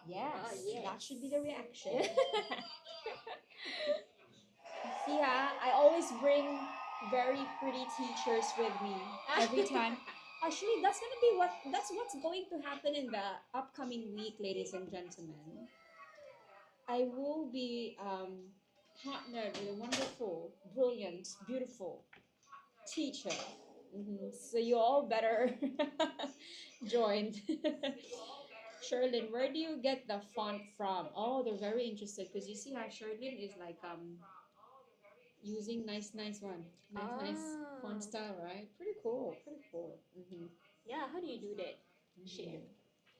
Yes, yes. that should be the reaction. See, I always bring very pretty teachers with me every time. Actually, that's what's going to happen in the upcoming week, ladies and gentlemen. I will be partnered with a wonderful, brilliant, beautiful teacher. So you all better join. Sherlyn, where do you get the font from? Oh, they're very interested because you see how Sherlyn is like using nice one, nice font Ah. style, right? Pretty cool, pretty cool. Yeah, how do you do that? Share.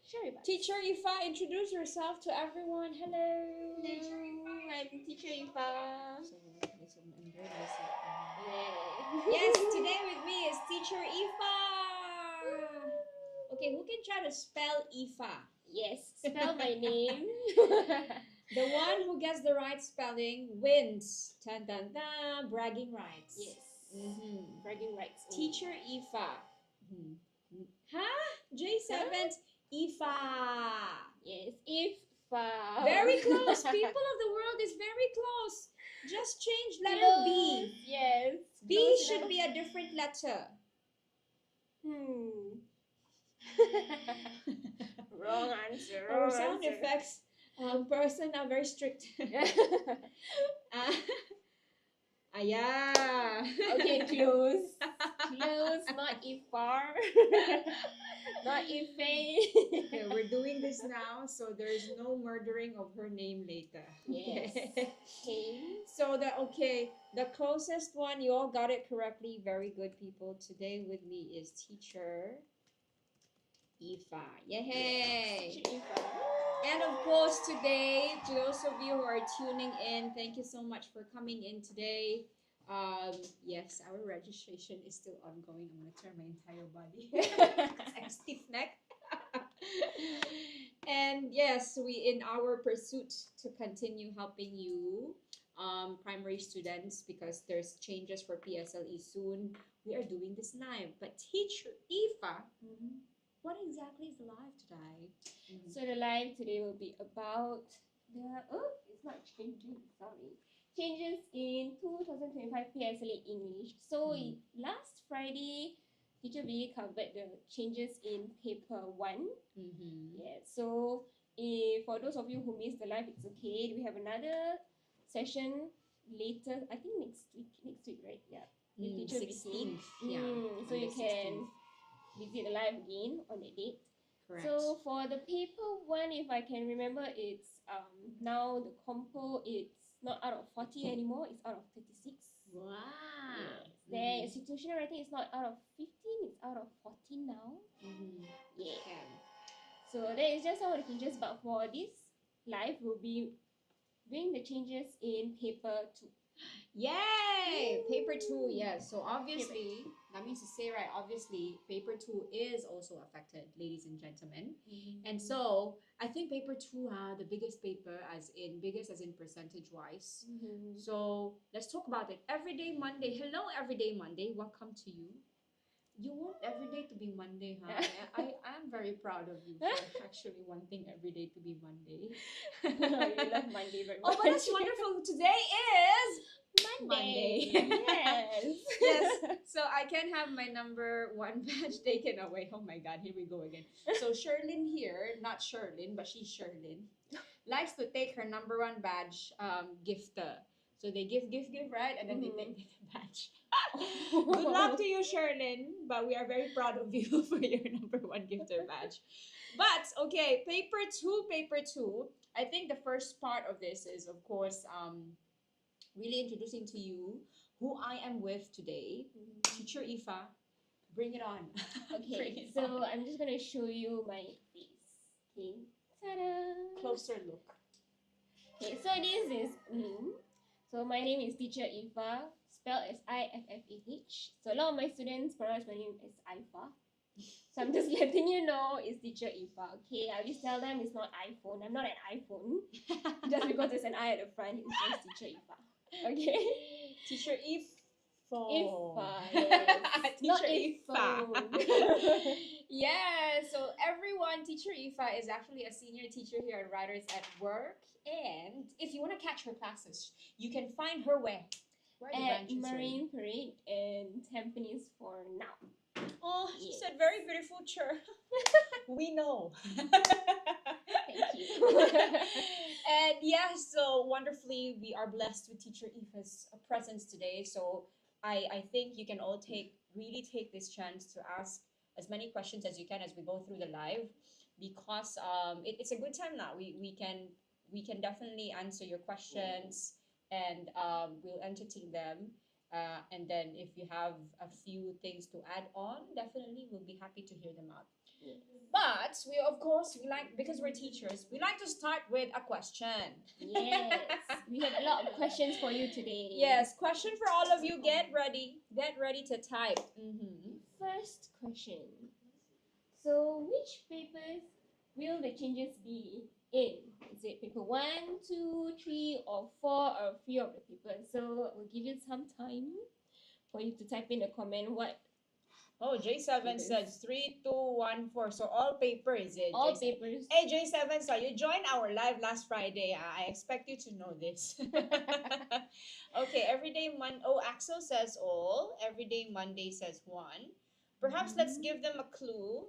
Share with us. Teacher Ifa, introduce yourself to everyone. Hello. Hello, I'm teacher Ifa. So, listen, I'm very nice. Yay. Yes, today with me is teacher Ifa. Okay, who can try to spell Ifa? Yes, spell my name. The one who gets the right spelling wins. Dun dun dun, bragging rights. Yes. Mm-hmm. Bragging rights. Teacher Ifa. Huh? J7 Ifa. Yes, Ifa. Very close. People of the world is very close. Just change letter B. Yes. B should be a different letter. Wrong answer. Our sound effects person are very strict. Yeah. Okay, close. Close, not Ifar. Not Ife. Okay, we're doing this now, so there's no murdering of her name later. Yes. Okay. So the closest one, you all got it correctly. Very good, people. Today with me is teacher Ifa. Yay! Teacher Ifa. And of course, today, to those of you who are tuning in, thank you so much for coming in today. Yes, our registration is still ongoing. I'm gonna turn my entire body. I'm stiff neck. And yes, we in our pursuit to continue helping you, primary students, because there's changes for PSLE soon. We are doing this live. But teacher Ifa, what exactly is live today? So the live today will be about it's not changing, sorry. Changes in 2025 PSLE English. So last Friday, Teacher B covered the changes in paper 1. Yeah, so for those of you who missed the live, it's okay. We have another session later, I think next week, right? Yeah. With Teacher 16th. B. So you can visit the live again on the date. Correct. So for the paper 1, if I can remember, it's now the compo, it's not out of 40 anymore, it's out of 36. Wow. Yes. Then institutional writing is not out of 15, it's out of 14 now. Yeah. So that is just some of the changes, but for this live, we'll be doing the changes in paper 2. Yay! Paper 2, yes. So obviously, that means to say, right, obviously, paper 2 is also affected, ladies and gentlemen. And so, I think paper 2, the biggest paper, biggest as in percentage-wise. So, let's talk about it. Everyday Monday. Hello, Everyday Monday. Welcome to you. You want every day to be Monday, huh? I'm very proud of you for actually wanting every day to be Monday. You love Monday very much. Oh, but that's wonderful. Today is Monday. Yes. Yes. So I can have my number 1 badge taken away. Oh my God, here we go again. So Sherlyn here, not Sherlyn, but she's Sherlyn, likes to take her number 1 badge gifter. So they give, right? And then they take the badge. Good luck to you, Sherlyn. But we are very proud of you for your number 1 gifter badge. But okay, paper 2. I think the first part of this is, of course, really introducing to you who I am with today. Teacher Ifa, bring it on. Okay, so I'm just gonna show you my face. Okay, ta-da! Closer look. Okay, so this is me. So my name is Teacher Ifa, spelled as Iffah. So a lot of my students pronounce my name as Ifa. So I'm just letting you know it's Teacher Ifa. Okay, I just tell them it's not iPhone. I'm not an iPhone. Just because there's an I at the front, it's just Teacher Ifa. Okay. Teacher Ifa. IFA, yes. Not Teacher iPhone. Yeah, so everyone, Teacher Ifa is actually a senior teacher here at Writers at Work. And if you want to catch her classes, you can find her where? Where are the At branches? Sorry. Marine Parade and Tampines for now. Oh, she Yes. said very beautiful chair. We know. Thank you. And yeah, so wonderfully, we are blessed with Teacher Eva's presence today. So I think you can all really take this chance to ask as many questions as you can as we go through the live, because it's a good time now. We can definitely answer your questions, and we'll entertain them. And then if you have a few things to add on, definitely we'll be happy to hear them out. Yes. But we, of course, we like, because we're teachers, we like to start with a question. Yes. We have a lot of questions for you today. Yes, question for all of you. Get ready. Get ready to type. First question. So, which papers will the changes be in? Is it paper 1, 2, 3, or 4, or 3 of the papers? So, we'll give you some time for you to type in a comment what. Oh, J7 says 3, 2, 1, 4. So all paper is it? All J7? papers. Hey, J7, so you joined our live last Friday. I expect you to know this. Okay, everyday Monday. Oh, Axel says all. Everyday Monday says 1. Perhaps let's give them a clue.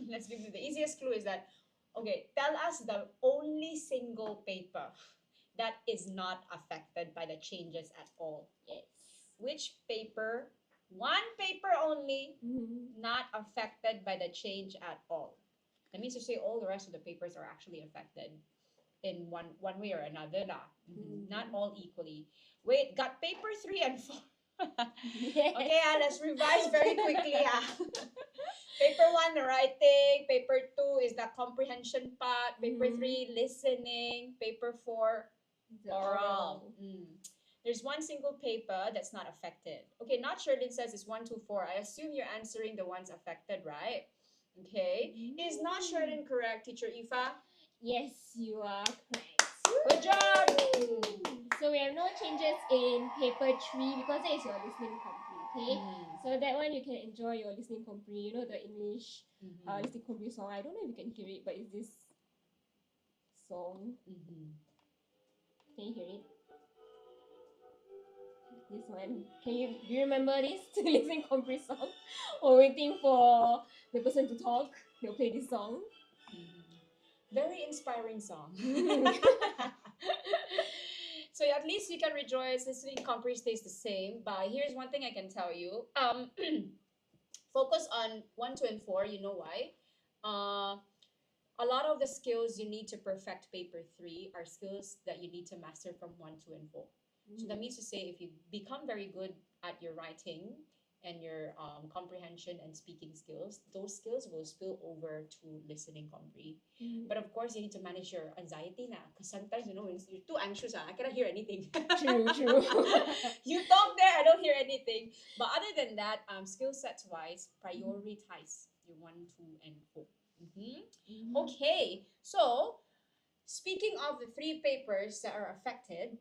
Let's give them the easiest clue is that, okay, tell us the only single paper that is not affected by the changes at all. Yes. Which paper? One paper only, not affected by the change at all. That means to say all the rest of the papers are actually affected in one way or another. Not all equally. Wait, got paper 3 and 4. Yes. Okay, let's revise very quickly. Paper 1, the writing. Paper 2 is the comprehension part. Paper 3, listening. Paper 4, The oral. There's one single paper that's not affected. Okay, not Sherlyn says it's 1, 2, 4. I assume you're answering the ones affected, right? Okay. Is not Sherlyn correct, Teacher Ifa? Yes, you are correct. Good job! So we have no changes in paper 3 because that is your listening compre, okay? So that one you can enjoy your listening compre. You know the English listening compre song. I don't know if you can hear it, but it's this song. Can you hear it? This one. Do you remember this listening compre song? Or waiting for the person to talk, they'll play this song. Very inspiring song. So at least you can rejoice. Listening compre stays the same. But here's one thing I can tell you. Focus on 1, 2, and 4. You know why? A lot of the skills you need to perfect paper 3 are skills that you need to master from 1, 2, and 4. So that means to say, if you become very good at your writing and your comprehension and speaking skills, those skills will spill over to listening compre. But of course, you need to manage your anxiety now, because sometimes, when you're too anxious, I cannot hear anything. True. You talk there, I don't hear anything. But other than that, skill sets wise, prioritize your 1, 2, and 4. Okay, so speaking of the 3 papers that are affected,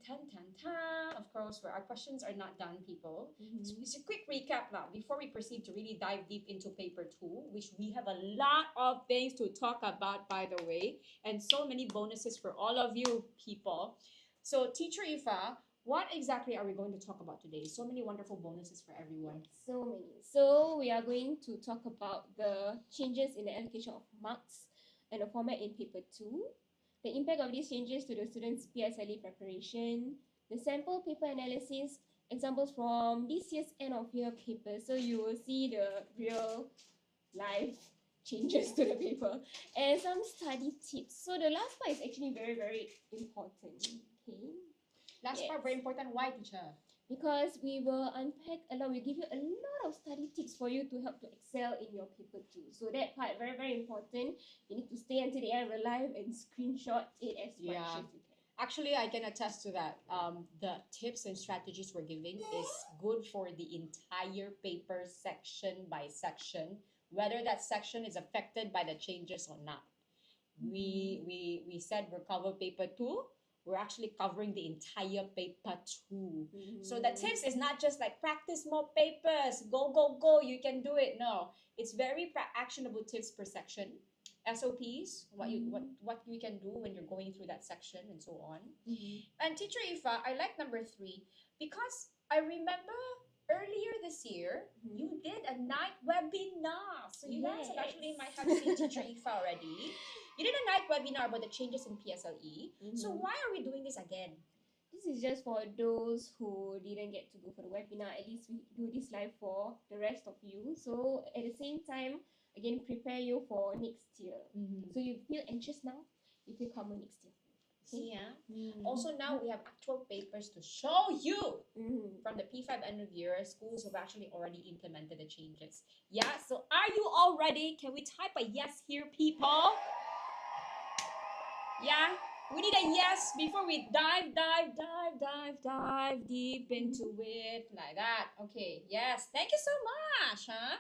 of course, where our questions are not done, people. So just a quick recap now before we proceed to really dive deep into paper 2, which we have a lot of things to talk about, by the way, and so many bonuses for all of you people. So, Teacher Ifa, what exactly are we going to talk about today? So many wonderful bonuses for everyone. So many. So we are going to talk about the changes in the allocation of marks and the format in paper 2, the impact of these changes to the students' PSLE preparation, the sample paper analysis, examples from this year's end of year paper. So you will see the real life changes to the paper, and some study tips. So the last part is actually very, very important. Okay. Last part, very important. Why, teacher? Because we will unpack a lot, we give you a lot of study tips for you to help to excel in your paper 2. So that part, very, very important. You need to stay until the end of the live and screenshot it as much as you can. Actually, I can attest to that. The tips and strategies we're giving is good for the entire paper, section by section, whether that section is affected by the changes or not. We said we'll cover paper 2, we're actually covering the entire paper 2. So the Mhm. tips is not just like practice more papers, go, go, go, you can do it. No, it's very actionable tips per section. SOPs, what you can do when you're going through that section and so on. Mhm. And teacher Ifa, I like number 3 because I remember earlier this year Mhm. you did a night webinar. So you guys have actually might have Yes. seen teacher Ifa already. You did a night webinar about the changes in PSLE. So Mhm. why are we doing this again? This is just for those who didn't get to go for the webinar. At least we do this live for the rest of you. So at the same time, again, prepare you for next year. So you feel anxious now, you feel calmer next year. See, yeah. Mm. Also now we have actual papers to show you. Mhm. From the P5 end of year, schools have actually already implemented the changes. Yeah, so are you all ready? Can we type a yes here, people? Yeah, we need a yes before we dive deep into it like that. Okay, yes, thank you so much, huh?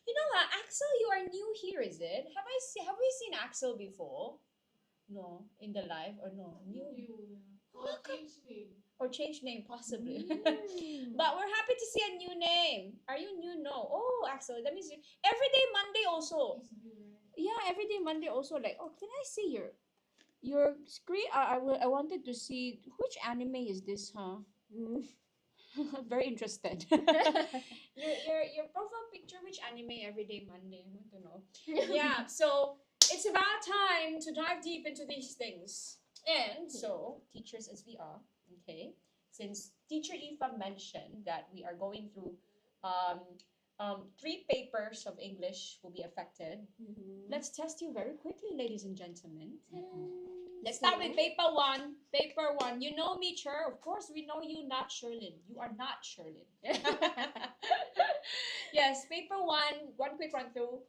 You know what, Axel, you are new here, is it? Have we seen Axel before? No, in the live or no? New. Or change name possibly. Mm. But we're happy to see a new name. Are you new? No. Oh, Axel, that means everyday Monday also. Yeah, everyday Monday also. Like, oh, can I see your screen? I wanted to see which anime is this, huh? Mm. Very interested. your profile picture, which anime everyday Monday? I want to know. Yeah, so it's about time to dive deep into these things. And so, teachers as we are, okay, since teacher Eva mentioned that we are going through 3 papers of English will be affected, let's test you very quickly, ladies and gentlemen. Let's start with paper 1. Paper 1. You know me, Cher. Of course, we know you, not Sherlyn. You are not Sherlyn. Yes, paper 1. One quick run through.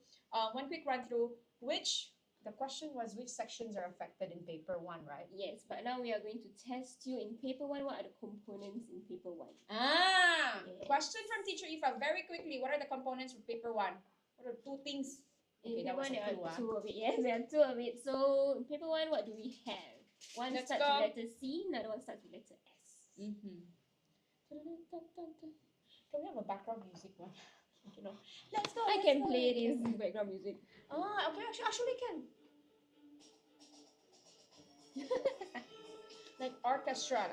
The question was which sections are affected in paper 1, right? Yes, but now we are going to test you in paper 1. What are the components in paper 1? Yes. Question from teacher Ifa. Very quickly, what are the components for paper 1? What are 2 things? Okay, that was a clue. There are 2 of it. Yes, there are 2 of it. So in paper 1, what do we have? One Let's starts go. with letter C, another one starts with letter S. Can we have a background music one? You know, let's go. I let's can go. play this background music. Okay, actually can. Like orchestra.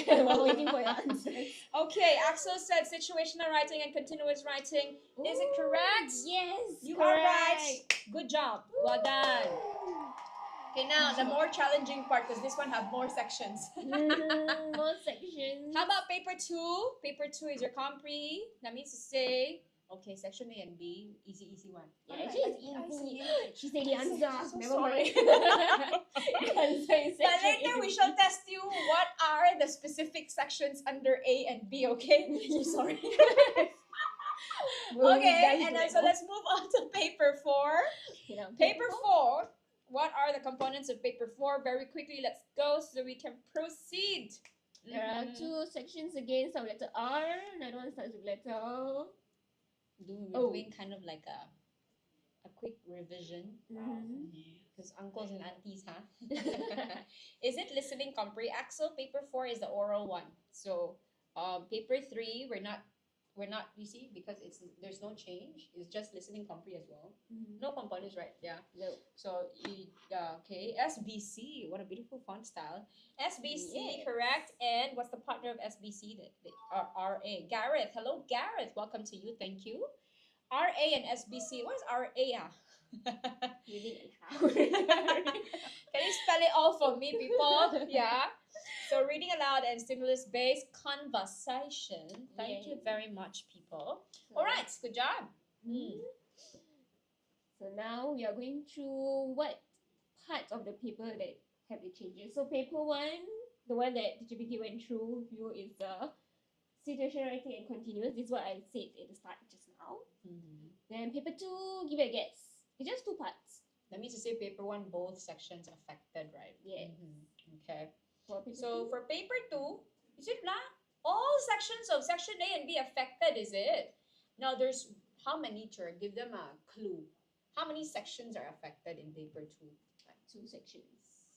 While waiting for your answers. Okay, Axel said situational writing and continuous writing. Is it correct? Yes, You correct. are right. Good job. Well done. Okay, now the more challenging part, because this one have more sections. More sections. How about paper 2? Paper 2 is your compre. That means to say, okay, section A and B, easy one. Yeah, Alright, actually it's I easy. see. She said the answer. So Never sorry. mind. The answer is But section later A. we shall test you what are the specific sections under A and B, okay? So sorry. Okay, and then so let's move on to paper 4. Okay, now, Paper 4. What are the components of paper 4? Very quickly, let's go so we can proceed. There are 2 sections again. Start with letter R. Another one starts with letter We're doing kind of like a quick revision. Because uncles and aunties, huh? Is it listening compre? Axel, paper 4 is the oral one. So paper 3, we're not, you see, because there's no change. It's just listening compre as well. No components, right? Yeah. No. So okay, SBC. What a beautiful font style. SBC, Yes. correct. And what's the partner of SBC? The RA. Gareth. Hello, Gareth. Welcome to you. Thank you. RA and SBC. What is RA? Reading and Can you spell it all for me, people? Yeah. So reading aloud and stimulus-based conversation. Thank you very much, people. All right, good job. So now we are going through what parts of the paper that have the changes. So paper 1, the one that Teacher Vicky went through with you is the situation writing and continuous. This is what I said at the start just now. Then paper 2, give it a guess. It's just 2 parts. That means to say paper 1, both sections affected, right? Yeah. Okay. For paper So 2, for paper 2, is it not all sections of section A and B affected, is it? Now there's how many, Cher? Give them a clue. How many sections are affected in paper 2? 2 sections.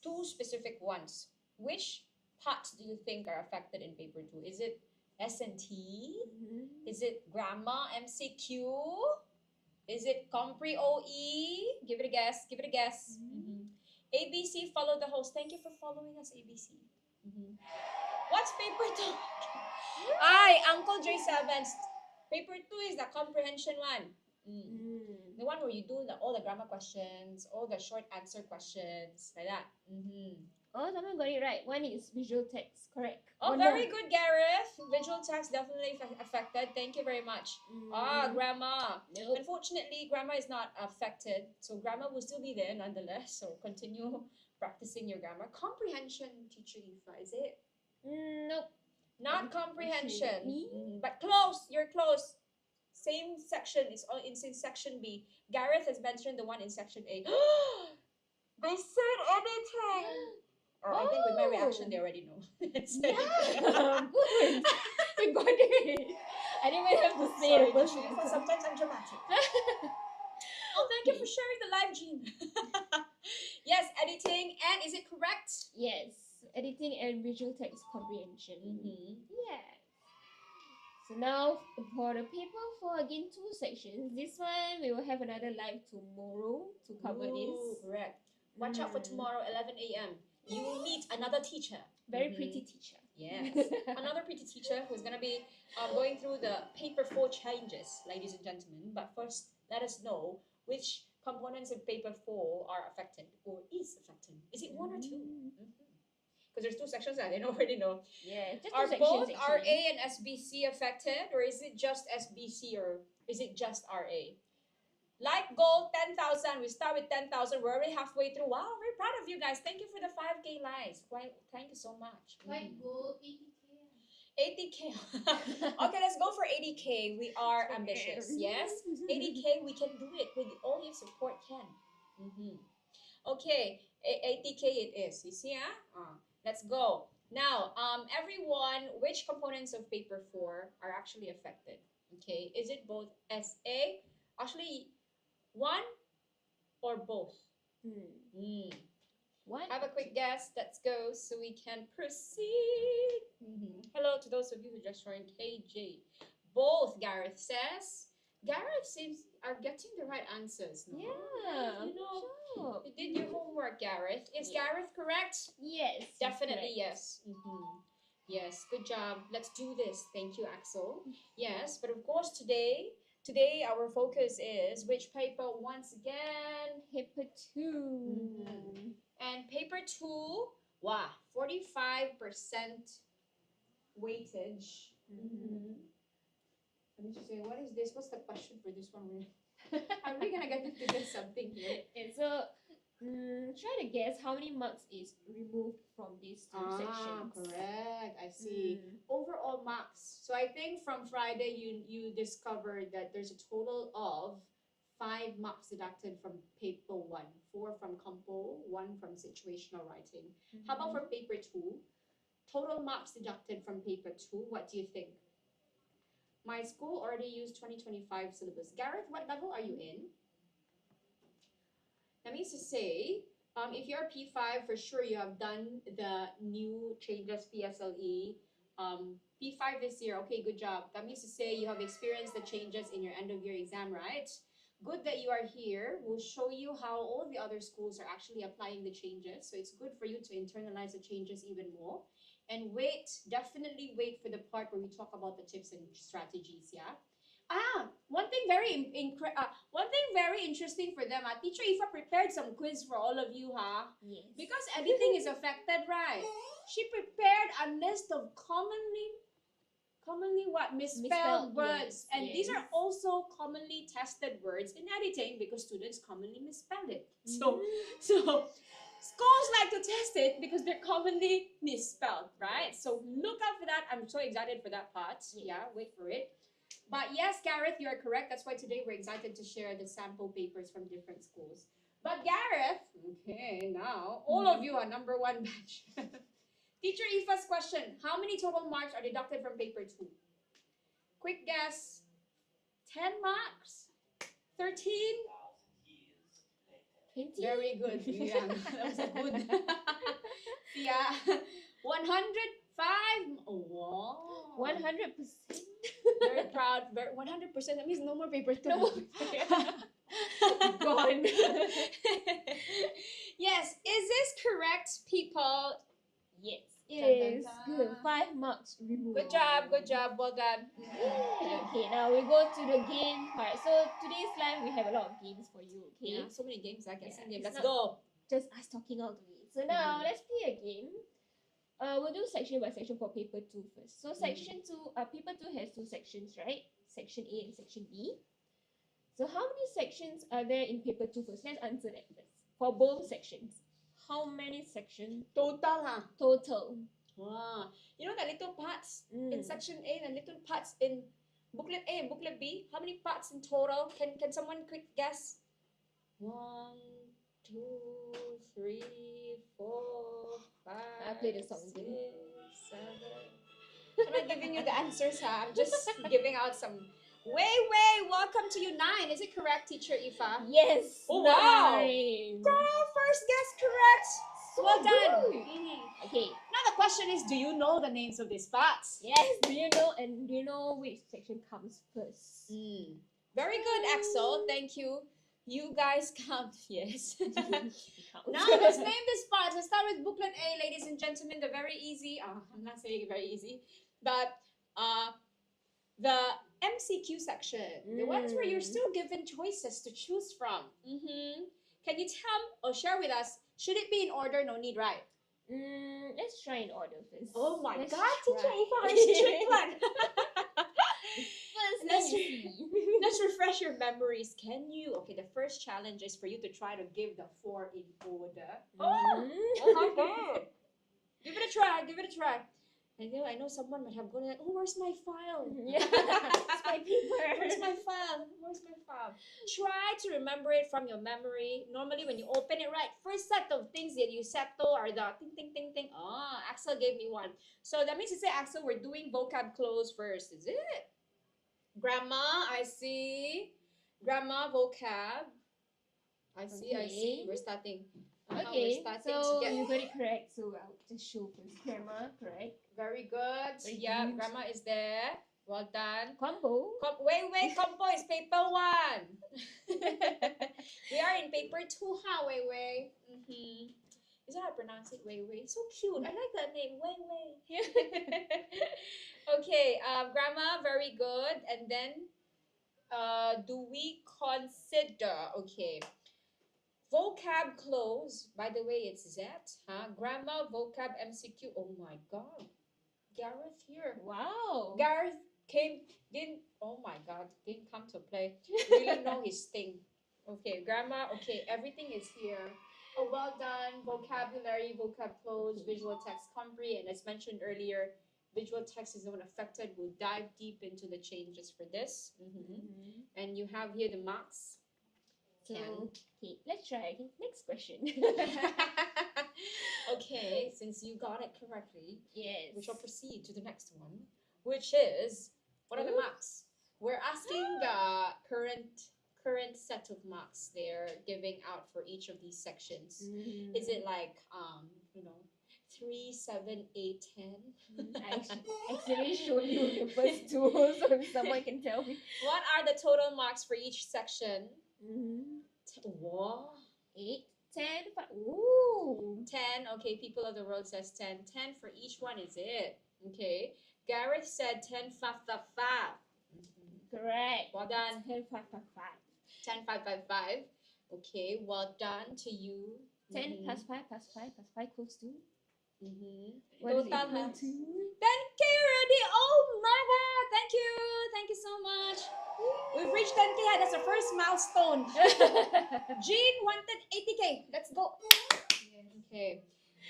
2 specific ones. Which parts do you think are affected in paper 2? Is it S&T? Is it grammar MCQ? Is it Compre OE? Give it a guess. Give it a guess. ABC, follow the host. Thank you for following us, ABC. What's paper 2? Ay, Uncle J7's paper 2 is the comprehension one. The one where you do all the grammar questions, all the short answer questions, like that. Oh, someone got it right. One is visual text, correct. Oh, One very more. good, Gareth. Visual text definitely affected. Thank you very much. Grammar. Nope. Unfortunately, grammar is not affected. So grammar will still be there nonetheless. So continue practicing your grammar. Comprehension, teacher Eva, is it? Nope. Not comprehension. But close. You're close. Same section. It's all in section B. Gareth has mentioned the one in section A. They said editing. I think with my reaction, they already know. Yeah, good. You got it. I didn't even have to say it. Sometimes I'm dramatic. Oh, thank you for sharing the live gene. Yes, editing. And is it correct? Yes, editing and visual text comprehension. Yeah. So now for the paper 4, again 2 sections. This one we will have another live tomorrow to cover this. Correct. Watch out for tomorrow, 11 a.m. You will meet another teacher. Very pretty teacher. Yes. Another pretty teacher who's going to be going through the paper 4 changes, ladies and gentlemen. But first, let us know which components of paper 4 are affected or is affected. Is it 1 or 2? Because there's 2 sections that I didn't already know. Yeah, just are 2 sections, both actually. RA and SBC affected, or is it just SBC, or is it just RA? Like goal 10,000. We start with 10,000. We're already halfway through. Wow, very proud of you guys. Thank you for the 5K likes. Thank you so much. Like goal 80K. 80K. Okay, let's go for 80K. We are ambitious. Yes, 80K. We can do it with all your support, Ken. Okay, 80K it is. You see, let's go. Now, everyone, which components of paper 4 are actually affected? Okay, is it both SA? Actually, one or both? One. Have a quick guess. Let's go so we can proceed. Hello to those of you who just joined. KJ. Both, Gareth says. Gareth seems are getting the right answers. No? Yeah. You know, sure. you did your homework, Gareth. Is Gareth correct? Yes. Definitely correct. yes. Yes, good job. Let's do this. Thank you, Axel. Yes, but of course today our focus is which paper once again? Paper 2. And paper 2, wow, 45% weightage. Let me just say, what is this? What's the question for this one? Are we gonna get them to get something here? And so, try to guess how many marks is removed from these 2 sections. Correct. I see. Overall marks. So I think from Friday you discovered that there's a total of 5 marks deducted from paper 1, 4 from compo, 1 from situational writing. How about for paper 2? Total marks deducted from paper 2. What do you think? My school already used 2025 syllabus. Gareth, what level are you in? That means to say, if you're P5, for sure you have done the new changes PSLE. P5 this year, okay, good job. That means to say you have experienced the changes in your end of year exam, right? Good that you are here. We'll show you how all the other schools are actually applying the changes. So it's good for you to internalize the changes even more. And wait, definitely wait for the part where we talk about the tips and strategies, yeah? One thing very interesting for them. Teacher Ifa prepared some quiz for all of you, Yes. Because editing is affected, right? She prepared a list of commonly what? Misspelled words. Yes, And these are also commonly tested words in editing because students commonly misspell it. So schools like to test it because they're commonly misspelled, right? So look out for that. I'm so excited for that part. Yeah, wait for it. But yes, Gareth, you are correct. That's why today we're excited to share the sample papers from different schools. But Gareth, okay, now all of you are number 1 batch. Teacher Ifa's question, how many total marks are deducted from paper 2? Quick guess. 10 marks? 13? 20? Very good. Yeah, that was a good. Yeah. 100 100%. That means no more paper 2. No more. Gone. Yes, is this correct, people? Yes, Dun, it dun, is. dun. Good. 5 marks removed. Good job, well done. Okay, now we go to the game part. So today's live we have a lot of games for you. Okay, Yeah, so many games, I guess. Yeah, Let's it's go. just us talking all the way. So now let's play a game. We'll do section by section for paper 2 first. So section 2, paper 2 has 2 sections, right? Section A and section B. So how many sections are there in paper 2 first? Let's answer that first. For both sections, how many sections Total, huh? total? Wow. You know the little parts in Mm. section A and little parts in booklet A and booklet B? How many parts in total? Can someone quick guess? 1, 2, 3, 4, 5. I'll play the song 6, again. 7. I'm not giving you the answers, huh? I'm just giving out some. Wait, welcome to you 9. Is it correct, teacher Ifa? Yes. Oh, wow. 9. Girl, first guess correct. So Well done. good. Okay. Now the question is, do you know the names of these parts? Yes. Do you know which section comes first? Very good, Axel. Thank you. You guys count. Yes. Count. Now let's name these parts. Let's start with booklet A, ladies and gentlemen. The very easy. I'm not saying very easy, but the MCQ section, the ones where you're still given choices to choose from. Can you tell or share with us? Should it be in order? No need, right? Let's try in order first. Oh my Let's God, teacher try. Ifa, very strict one. First, Let's let me see. Let's refresh your memories. Can you? Okay, the first challenge is for you to try to give the 4 in order. Oh my God! Give it a try. Give it a try. I know someone might have gone like, oh, where's my file? Yeah, it's my paper. Where's my file? Where's my file? Try to remember it from your memory. Normally, when you open it, right, first set of things that you settle are the ting, ting, ting, ting. Oh, Axel gave me one. So that means to say, Axel, we're doing vocab close first. Is it? Grammar, I see. Grammar, vocab. I see. Okay. We're starting. Okay, we're starting so to get... you got it correct. So I'll just show first. Grammar, correct. Very good. Very Yeah, good. grammar is there. Well done. Combo. Wait, compo is paper 1. We are in paper 2, huh, Wei. Is that how I pronounce it? Wei. So cute. I like that name, Wei. Okay, grammar, very good. And then, do we consider, okay, vocab close, by the way, it's Z, huh? Grammar, vocab, MCQ. Oh my God. Gareth here. Wow. Gareth didn't come to play. Really know his thing. Okay, grammar, okay, everything is here. Oh, well done. Vocabulary, vocab close, visual text, compre, and as mentioned earlier, visual text is the one affected. We'll dive deep into the changes for this. And you have here the marks. So, okay, let's try again. Next question. Okay, since you got it correctly, Yes. we shall proceed to the next one, which is, what are the marks? We're asking the current set of marks they're giving out for each of these sections. Is it like 3, 7, 8, 10? I accidentally showed you the first two, so someone can tell me. What are the total marks for each section? 8, 10, 5. Ooh. 10. Okay, people of the world says 10. 10 for each one, is it? Okay. Gareth said 10, 5, 5, 5. Correct. Well done. 10, 5, 5, 5. 10, 5, 5, 5. Okay, well done to you. 10 plus 5 plus 5 plus 5 equals 2. What Total is it equal huh? to? 10K already. Oh my God. Thank you. Thank you so much. We've reached 10K. That's the first milestone. Jean wanted 80K. Let's go. Okay.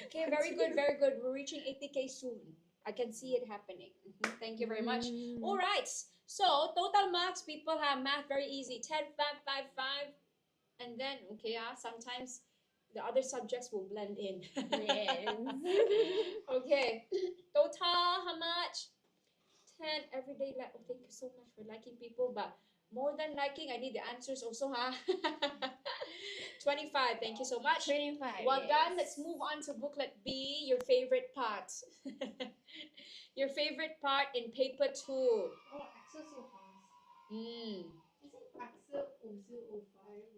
Okay, very good, very good. We're reaching 80K soon. I can see it happening. Thank you very much. All right. So, total marks, people have math very easy. 10, 5, 5, 5. And then, okay, sometimes the other subjects will blend in. Yes. Okay. Total, how much? 10 everyday. Oh, thank you so much for liking, people. But more than liking, I need the answers also, huh? 25. Thank you so much. 25. Well yes. done. Let's move on to booklet B, your favorite part. Your favorite part in paper 2. Oh, Axel so fast. Mm. Is it Axel Ozil 05?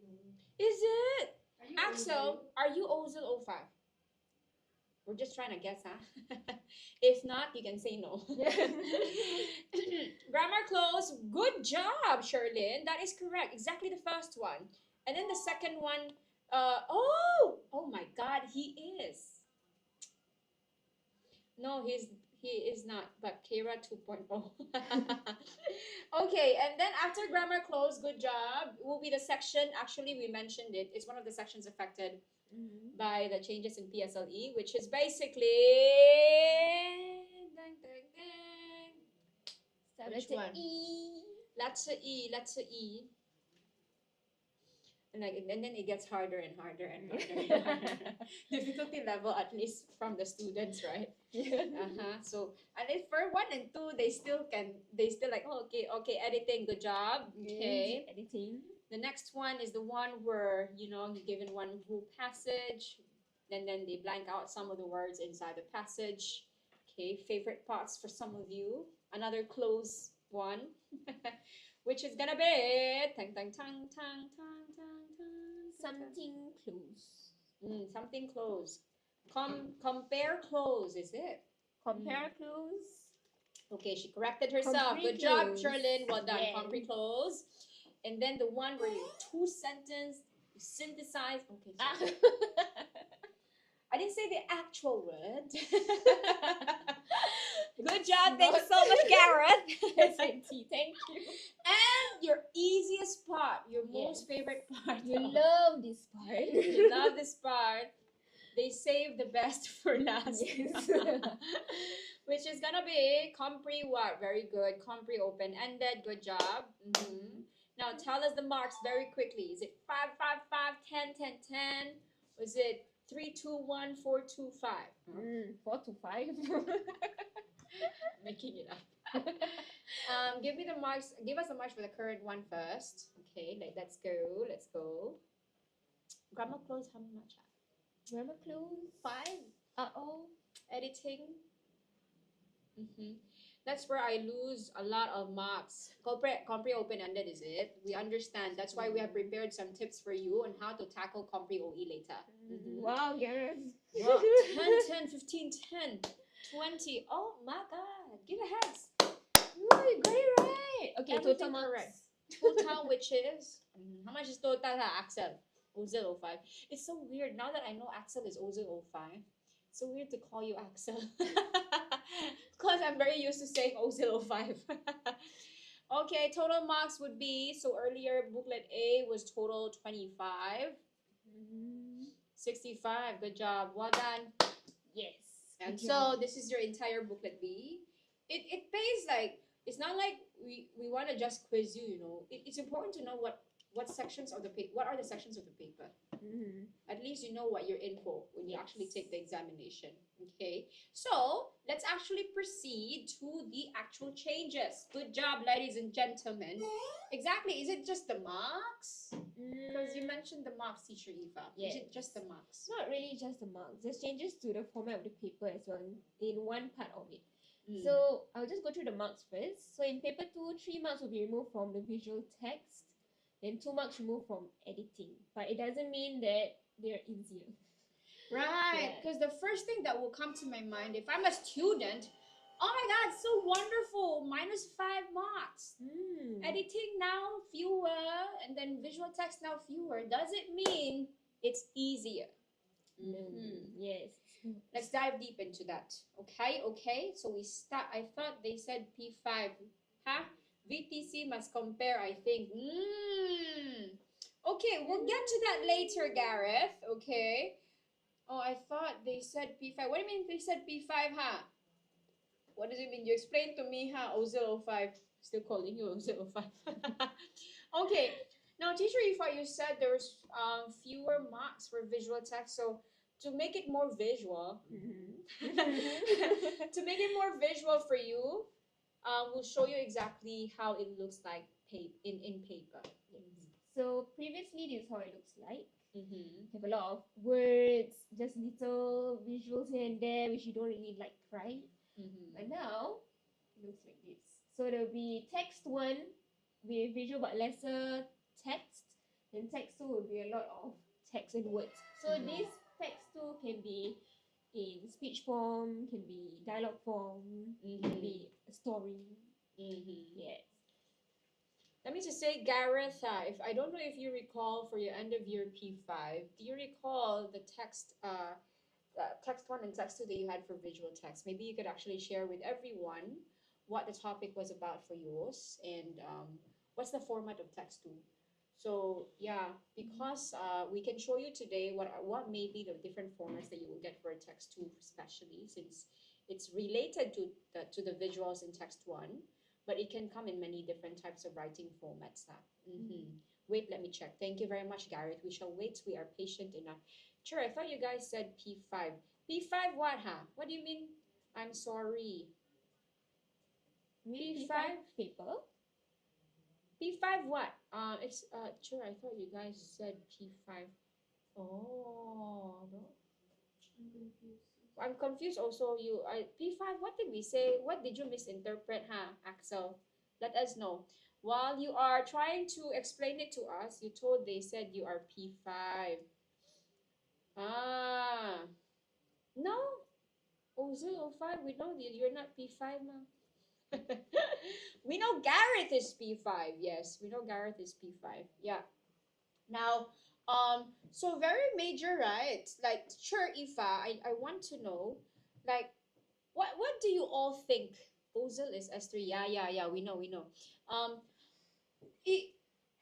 No. Is it? Are you Axel, Ozil? are you Ozil 05? We're just trying to guess, huh? If not, you can say no. Grammar close. Good job, Sherlyn. That is correct. Exactly the first one. And then the second one, oh my God, he is. No, he is not, but Kira 2.0. Okay, and then after grammar close, good job, will be the section. Actually, we mentioned it. It's one of the sections affected by the changes in PSLE, which is basically dang, dang, dang. Start Which letter one? E. Letter E. And then it gets harder and harder and harder and harder. Difficulty level, at least from the students, right? So and then for 1 and 2, they still like, oh, okay, editing, good job. Okay. Editing. The next one is the one where you're given one whole passage, and then they blank out some of the words inside the passage. Okay, favorite parts for some of you. Another close one. Which is gonna be tang tang tang tang tang tang tang. Something close. Something close. Compare close, is it? Compare close. Okay, she corrected herself. Compre Good job, close. Sherlyn. Well done. Yes. Compre close. And then the one where you two sentence, you synthesize. Okay, sorry. I didn't say the actual word. Good job. Thank you so much, Gareth. Thank you. And your easiest part, your most favorite part. You love this part. You love this part. They save the best for last. Yes. Which is gonna be compre what? Very good. Compre open-ended. Good job. Now tell us the marks very quickly. Is it 5, 5, 5, 10, 10, 10? Or is it 3, 2, 1, 4, 2, 5? 4 to 5. Making it up. Give me the marks. Give us the marks for the current one first. Okay, let's go. Let's go. Grammar close. How much? Grammar close. 5. Editing. That's where I lose a lot of marks. Compre open-ended, is it? We understand. That's why we have prepared some tips for you on how to tackle Compre OE later. Wow, Gareth. Wow. 10, 10, 15, 10, 20. Oh my God. Give a hands. Oh, you got it right. Okay, Everything total marks. correct. Total, which is how much is total, Axel? Ozil 05. It's so weird now that I know Axel is Ozil 05. It's so weird to call you Axel. Because I'm very used to saying Ozil 05. Okay, total marks would be, so earlier booklet A was total 25. 65. Good job. Well done. Yes. And so this is your entire booklet B. It pays like, it's not like we want to just quiz you, it's important to know what sections of the paper, what are the sections of the paper. At least you know what you're in for when you actually take the examination. Okay, so let's actually proceed to the actual changes. Good job, ladies and gentlemen. Exactly. Is it just the marks? Because you mentioned the marks, teacher Eva. Yes. Is it just the marks? Not really just the marks. There's changes to the format of the paper as well in one part of it. So I'll just go through the marks first. So in paper 2, 3 marks will be removed from the visual text, then 2 marks removed from editing. But it doesn't mean that they're easier. Right, because the first thing that will come to my mind, if I'm a student, oh my God, so wonderful, -5 marks. Editing now fewer, and then visual text now fewer. Does it mean it's easier? Yes. Let's dive deep into that. Okay. So we start. I thought they said P5. Huh? VTC must compare, I think. Okay, we'll get to that later, Gareth. Okay. Oh, I thought they said P5. What do you mean they said P5, huh? What does it mean? You explain to me, huh? O05. Still calling you O05. Okay. Now, teacher Ifa, you said there was fewer marks for visual text. So to make it more visual, to make it more visual for you, we'll show you exactly how it looks like in paper. So previously, this is how it looks like. Have a lot of words, just little visuals here and there, which you don't really like, right? But now, it looks like this. So there will be text 1, with visual but lesser text, then text 2 will be a lot of text and words. So this text 2 can be in speech form, can be dialogue form, can be a story. Yes. Let me just say, Gareth, if I don't know if you recall for your end of year P5, do you recall the text 1 and text 2 that you had for visual text? Maybe you could actually share with everyone what the topic was about for yours and what's the format of text 2. So yeah, because we can show you today what may be the different formats that you will get for text 2, especially since it's related to the visuals in text 1, but it can come in many different types of writing formats. Wait, let me check. Thank you very much, Gareth. We shall wait. We are patient enough. Sure, I thought you guys said P5. P5 what, huh? What do you mean? I'm sorry. P5 paper. P5 what? It's sure, I thought you guys said P5. Oh, no. I'm confused also. P5, what did we say? What did you misinterpret, huh, Axel? Let us know. While you are trying to explain it to us, you told they said you are P5. Ah, no. 005, we know that you're not P5, ma. We know Gareth is P5. Yes, we know Gareth is P5. Yeah. Now, so very major, right? Like, sure, Ifa, I want to know, like, what do you all think? Ozil is S3. Yeah. We know. Um, it,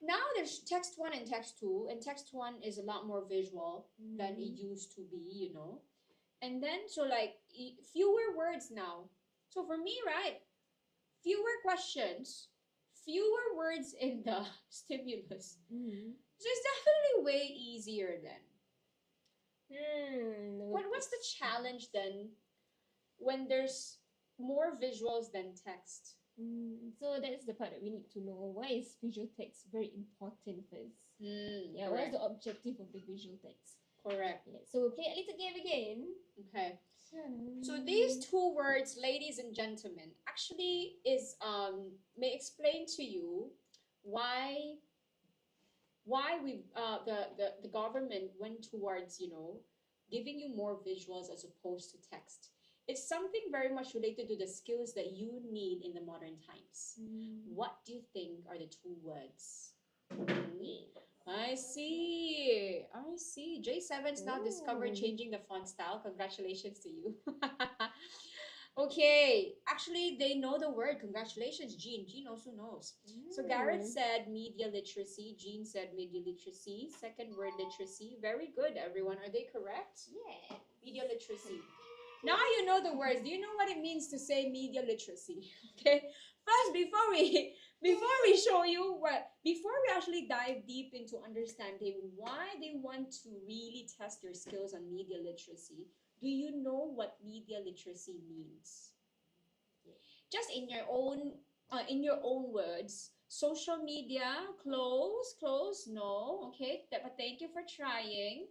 now there's text 1 and text 2, and text 1 is a lot more visual than it used to be. And then, so like, fewer words now. So for me, right, fewer questions, fewer words in the stimulus. So it's definitely way easier then. What's the challenge then when there's more visuals than text? So that's the part that we need to know. Why is visual text very important first? Yeah, what is Correct. the objective of the visual text? Correct. Yeah, so we'll play a little game again. Okay. So these two words, ladies and gentlemen, actually is may explain to you why the government went towards giving you more visuals as opposed to text. It's something very much related to the skills that you need in the modern times. What do you think are the two words? I see. J7's now discovered changing the font style. Congratulations to you. Okay. Actually, they know the word. Congratulations, Jean. Jean also knows. So Gareth said media literacy. Jean said media literacy. Second word, literacy. Very good, everyone. Are they correct? Yeah. Media literacy. Now you know the words. Do you know what it means to say media literacy? Okay. First, before we show you before we actually dive deep into understanding why they want to really test your skills on media literacy, do you know what media literacy means? Just in your own words. Social media, close, no, okay. But thank you for trying.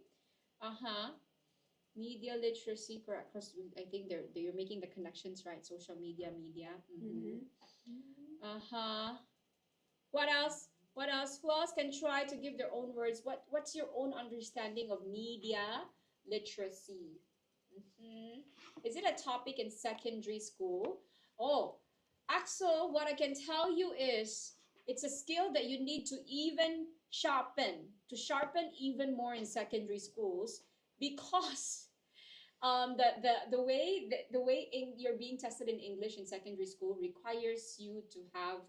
Media literacy, correct? Because I think they're making the connections, right? Social media. What else? Who else can try to give their own words? What's your own understanding of media literacy? Is it a topic in secondary school? Oh, Axel, what I can tell you is it's a skill that you need to sharpen even more in secondary schools, because the way you're being tested in English in secondary school requires you to have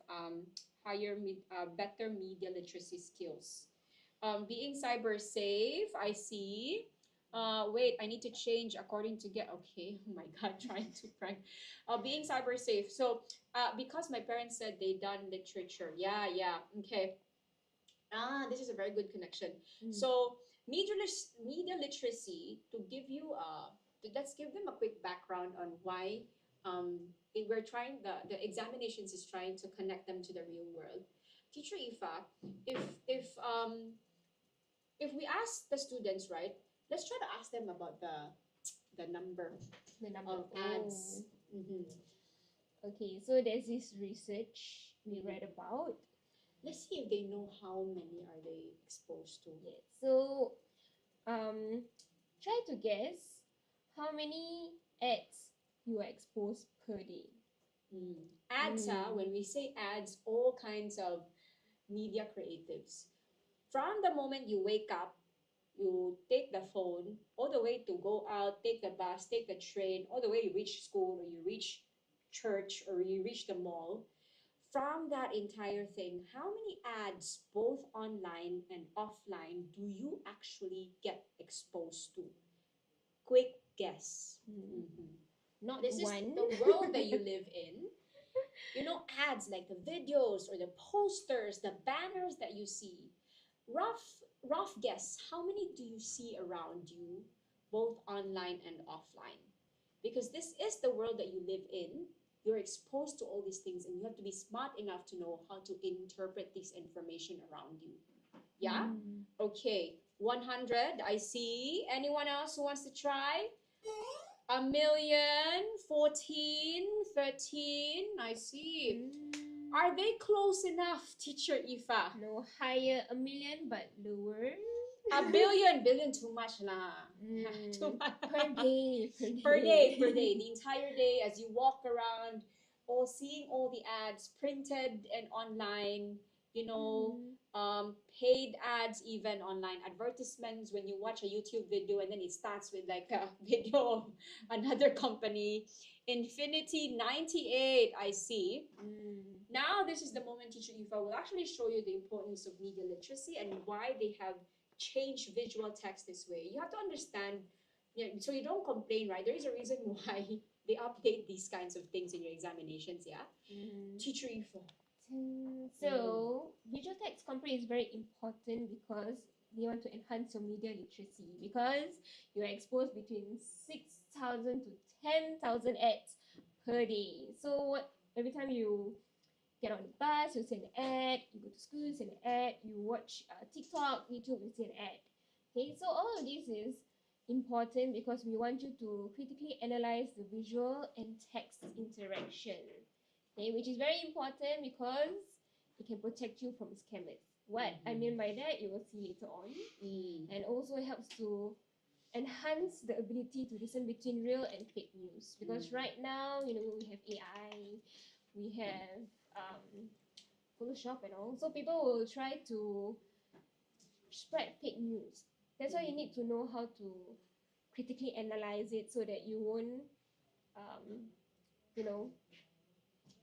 better media literacy skills. Being cyber safe, I see. Wait, I need to change according to get okay. Oh my god, trying to prank. Being cyber safe. So, because my parents said they done literature. Yeah. Okay. This is a very good connection. So, media literacy, to give you let's give them a quick background on why we're trying the examinations is trying to connect them to the real world. Teacher Ifa, if we ask the students, right, let's try to ask them about the number of ads. Okay, so there's this research we read about. Let's see if they know how many are they exposed to. Yes. So, try to guess how many ads you are exposed per day. Ads, Mm. when we say ads, all kinds of media creatives. From the moment you wake up, you take the phone, all the way to go out, take the bus, take the train, all the way you reach school or you reach church or you reach the mall. From that entire thing, how many ads, both online and offline, do you actually get exposed to? Quick guess. Not This is one. the world that you live in. You know, ads like the videos or the posters, the banners that you see. Rough guess, how many do you see around you, both online and offline? Because this is the world that you live in. You're exposed to all these things, and you have to be smart enough to know how to interpret this information around you. Yeah? Okay, 100. I see. Anyone else who wants to try? A million, 14, 13. I see. Are they close enough, Teacher Ifa? No, higher, a million, but lower. A billion, billion too much lah. Too much. Per day. Per day, the entire day as you walk around, or seeing all the ads printed and online, you know, paid ads even online, advertisements when you watch a YouTube video and then it starts with like a video of another company. Infinity 98, I see. Now this is the moment Teacher Ifa will actually show you the importance of media literacy and why they have changed visual text this way. You have to understand, yeah, so you don't complain, right? There is a reason why they update these kinds of things in your examinations, yeah? Teacher Ifa. So, visual text comprehension is very important because they want to enhance your media literacy because you are exposed between 6,000 to 10,000 ads per day. So, every time you get on the bus, you see an ad, you go to school, you see an ad, you watch TikTok, YouTube, you see an ad. Okay, so all of this is important because we want you to critically analyze the visual and text interaction. Okay, which is very important because it can protect you from scammers. What I mean by that, you will see later on. And also it helps to enhance the ability to discern between real and fake news. Because right now, you know, we have AI, we have Photoshop and all. So people will try to spread fake news. That's why you need to know how to critically analyze it so that you won't, you know,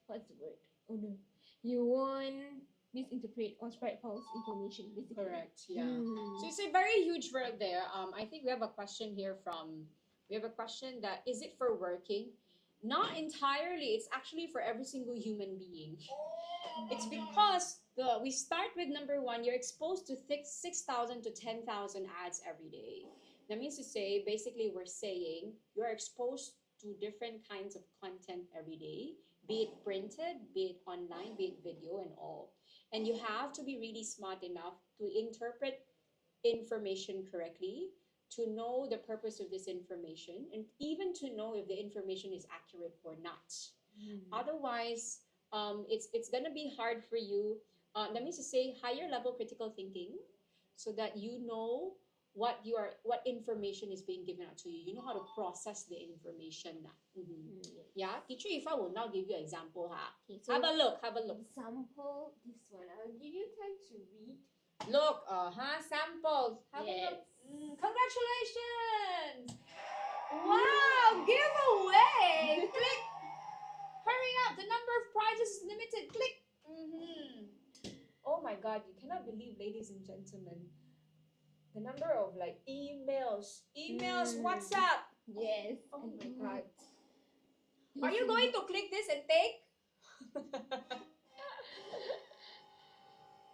what's the word? Oh no, you won't misinterpret or spread false information. Basically, correct. Yeah. So it's a very huge word there. I think we have a question here from. We have a question that is it for working? Not entirely. It's actually for every single human being. It's because we start with number one. You're exposed to 6,000 to 10,000 ads every day. That means to say, basically, we're saying you're exposed to different kinds of content every day, be it printed, be it online, be it video, and all. And you have to be really smart enough to interpret information correctly, to know the purpose of this information, and even to know if the information is accurate or not. Otherwise, it's gonna be hard for you. That means to say higher level critical thinking, so that you know what information is being given out to you. You know how to process the information. Yeah, Teacher Ifa will now give you an example. Okay, so Have a look. Have a look. example, this one. I'll give you time to read. Look, samples. Have a Yes. look. Congratulations! Wow, giveaway! Click. Hurry up! The number of prizes is limited. Click. Oh my God! You cannot believe, ladies and gentlemen, the number of like emails. What's up? Yes. Oh my God! You Are you see- going to click this and take?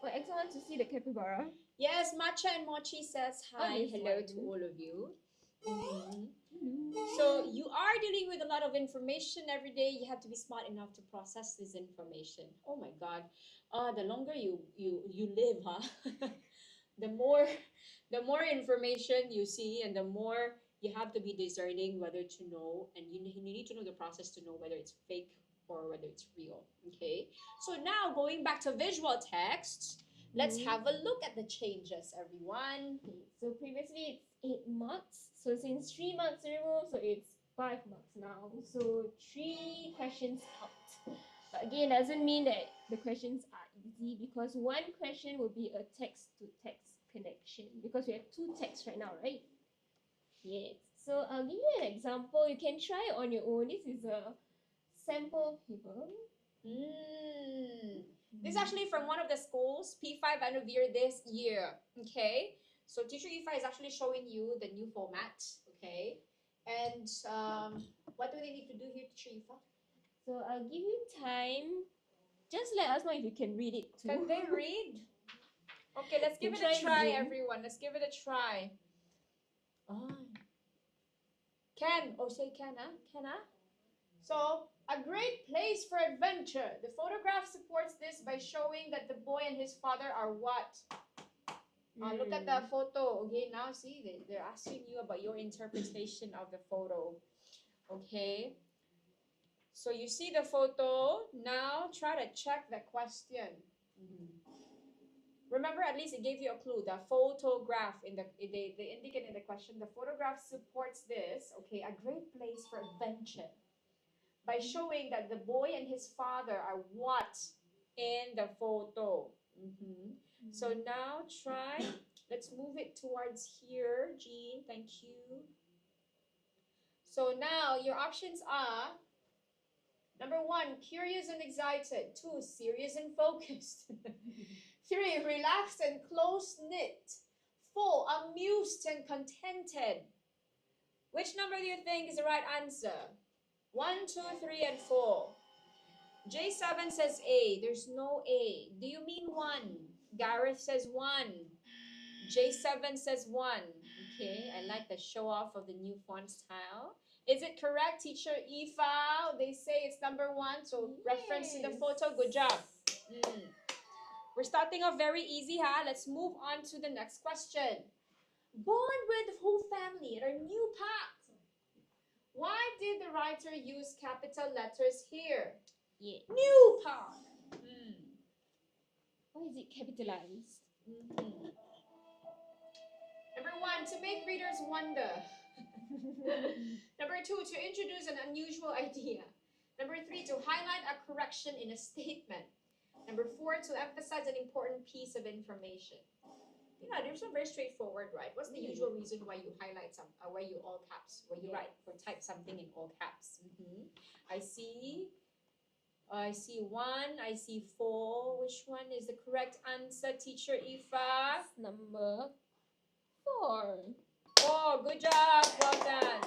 Well, Exo wants to see the capybara. Yes, Matcha and Mochi says hi. this Hello one. to all of you. So you are dealing with a lot of information every day. You have to be smart enough to process this information. Oh my God, the longer you live, the more information you see, and the more you have to be discerning whether to know, and you need to know the process to know whether it's fake or whether it's real. Okay, so now going back to visual text, let's have a look at the changes, everyone. Okay, so previously it's 8 marks. So since 3 marks removed, so it's 5 marks now. So 3 questions out. But again, doesn't mean that the questions are easy because one question will be a text-to-text connection because we have 2 texts right now, right? Yes. So I'll give you an example. You can try it on your own. This is a sample paper. This is actually from one of the schools, P5 Anuvir this year. Okay, so teacher Ifa is actually showing you the new format. Okay, and what do they need to do here, teacher Ifa? So I'll give you time. Just let us know if you can read it too. Can they read? Okay, let's give it a try, everyone. Let's give it a try. Can. Oh, say can, huh? Can, huh? So, a great place for adventure. The photograph supports this by showing that the boy and his father are what? Look at the photo. Okay, now see, they're asking you about your interpretation of the photo. Okay. So you see the photo. Now try to check the question. Remember, at least it gave you a clue. The photograph they indicate in the question. The photograph supports this. Okay, a great place for adventure by showing that the boy and his father are what in the photo. So now try. Let's move it towards here, Jean. Thank you. So now your options are: number 1, curious and excited. 2, serious and focused. 3, relaxed and close-knit. 4, amused and contented. Which number do you think is the right answer? 1, 2, 3, and 4. J7 says A. There's no A. Do you mean 1? Gareth says 1. J7 says 1. Okay, I like the show off of the new font style. Is it correct, teacher Ifa? They say it's number 1, so reference to the photo. Good job. We're starting off very easy, huh? Let's move on to the next question. Born with the whole family at our new park. Why did the writer use capital letters here? New park. Why is it capitalized? Number 1, to make readers wonder. Number 2, to introduce an unusual idea. Number 3, to highlight a correction in a statement. Number 4, to emphasize an important piece of information. Yeah, they're so very straightforward, right? What's the usual reason why you highlight why you all caps, why you write or type something in all caps? I see 1, I see 4. Which one is the correct answer, teacher Ifa? It's number 4. Oh, good job. Well done.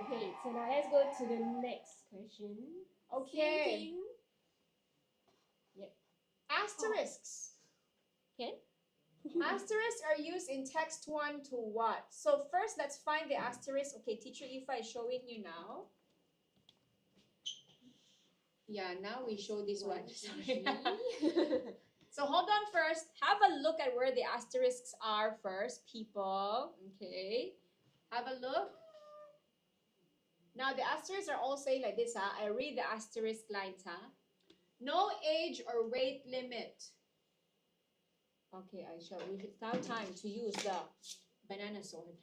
Okay, so now let's go to the next question. Okay. Asterisks. Okay. Asterisks are used in text 1 to what? So first, let's find the asterisk. Okay, teacher Ifa is showing you now. Yeah, now we show this one. Sorry. So hold on first. Have a look at where the asterisks are first, people. Okay. Have a look. Now the asterisks are all saying like this, huh? I read the asterisk lines, huh? No age or weight limit. Okay, it's now time to use the banana sword.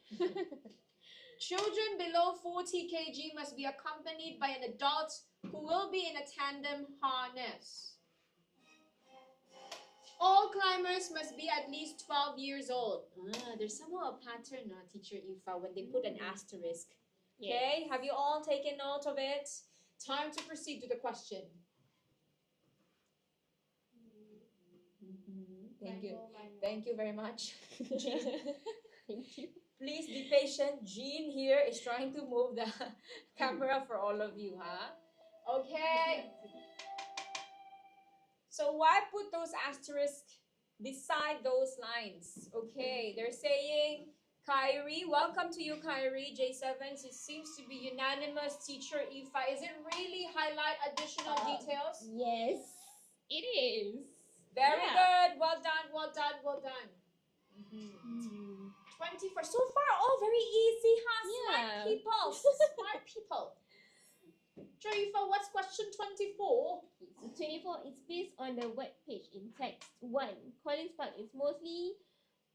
Children below 40 kg must be accompanied by an adult who will be in a tandem harness. All climbers must be at least 12 years old. There's somehow a pattern, teacher Ifa, when they put an asterisk. Okay, have you all taken note of it? Time to proceed to the question. Thank you. Thank you very much. Thank you. Please be patient. Jean here is trying to move the camera for all of you, huh? Okay. So why put those asterisks beside those lines? Okay, they're saying, Kyrie, welcome to you, Kyrie. J7, it seems to be unanimous. Teacher Ifa, is it really highlight additional details? Yes, it is. Very good. Well done, well done, well done. 24. So far, all very easy, huh? Smart people. Smart people. Ifa, what's question 24? So 24 is based on the web page in text 1. Collins Park is mostly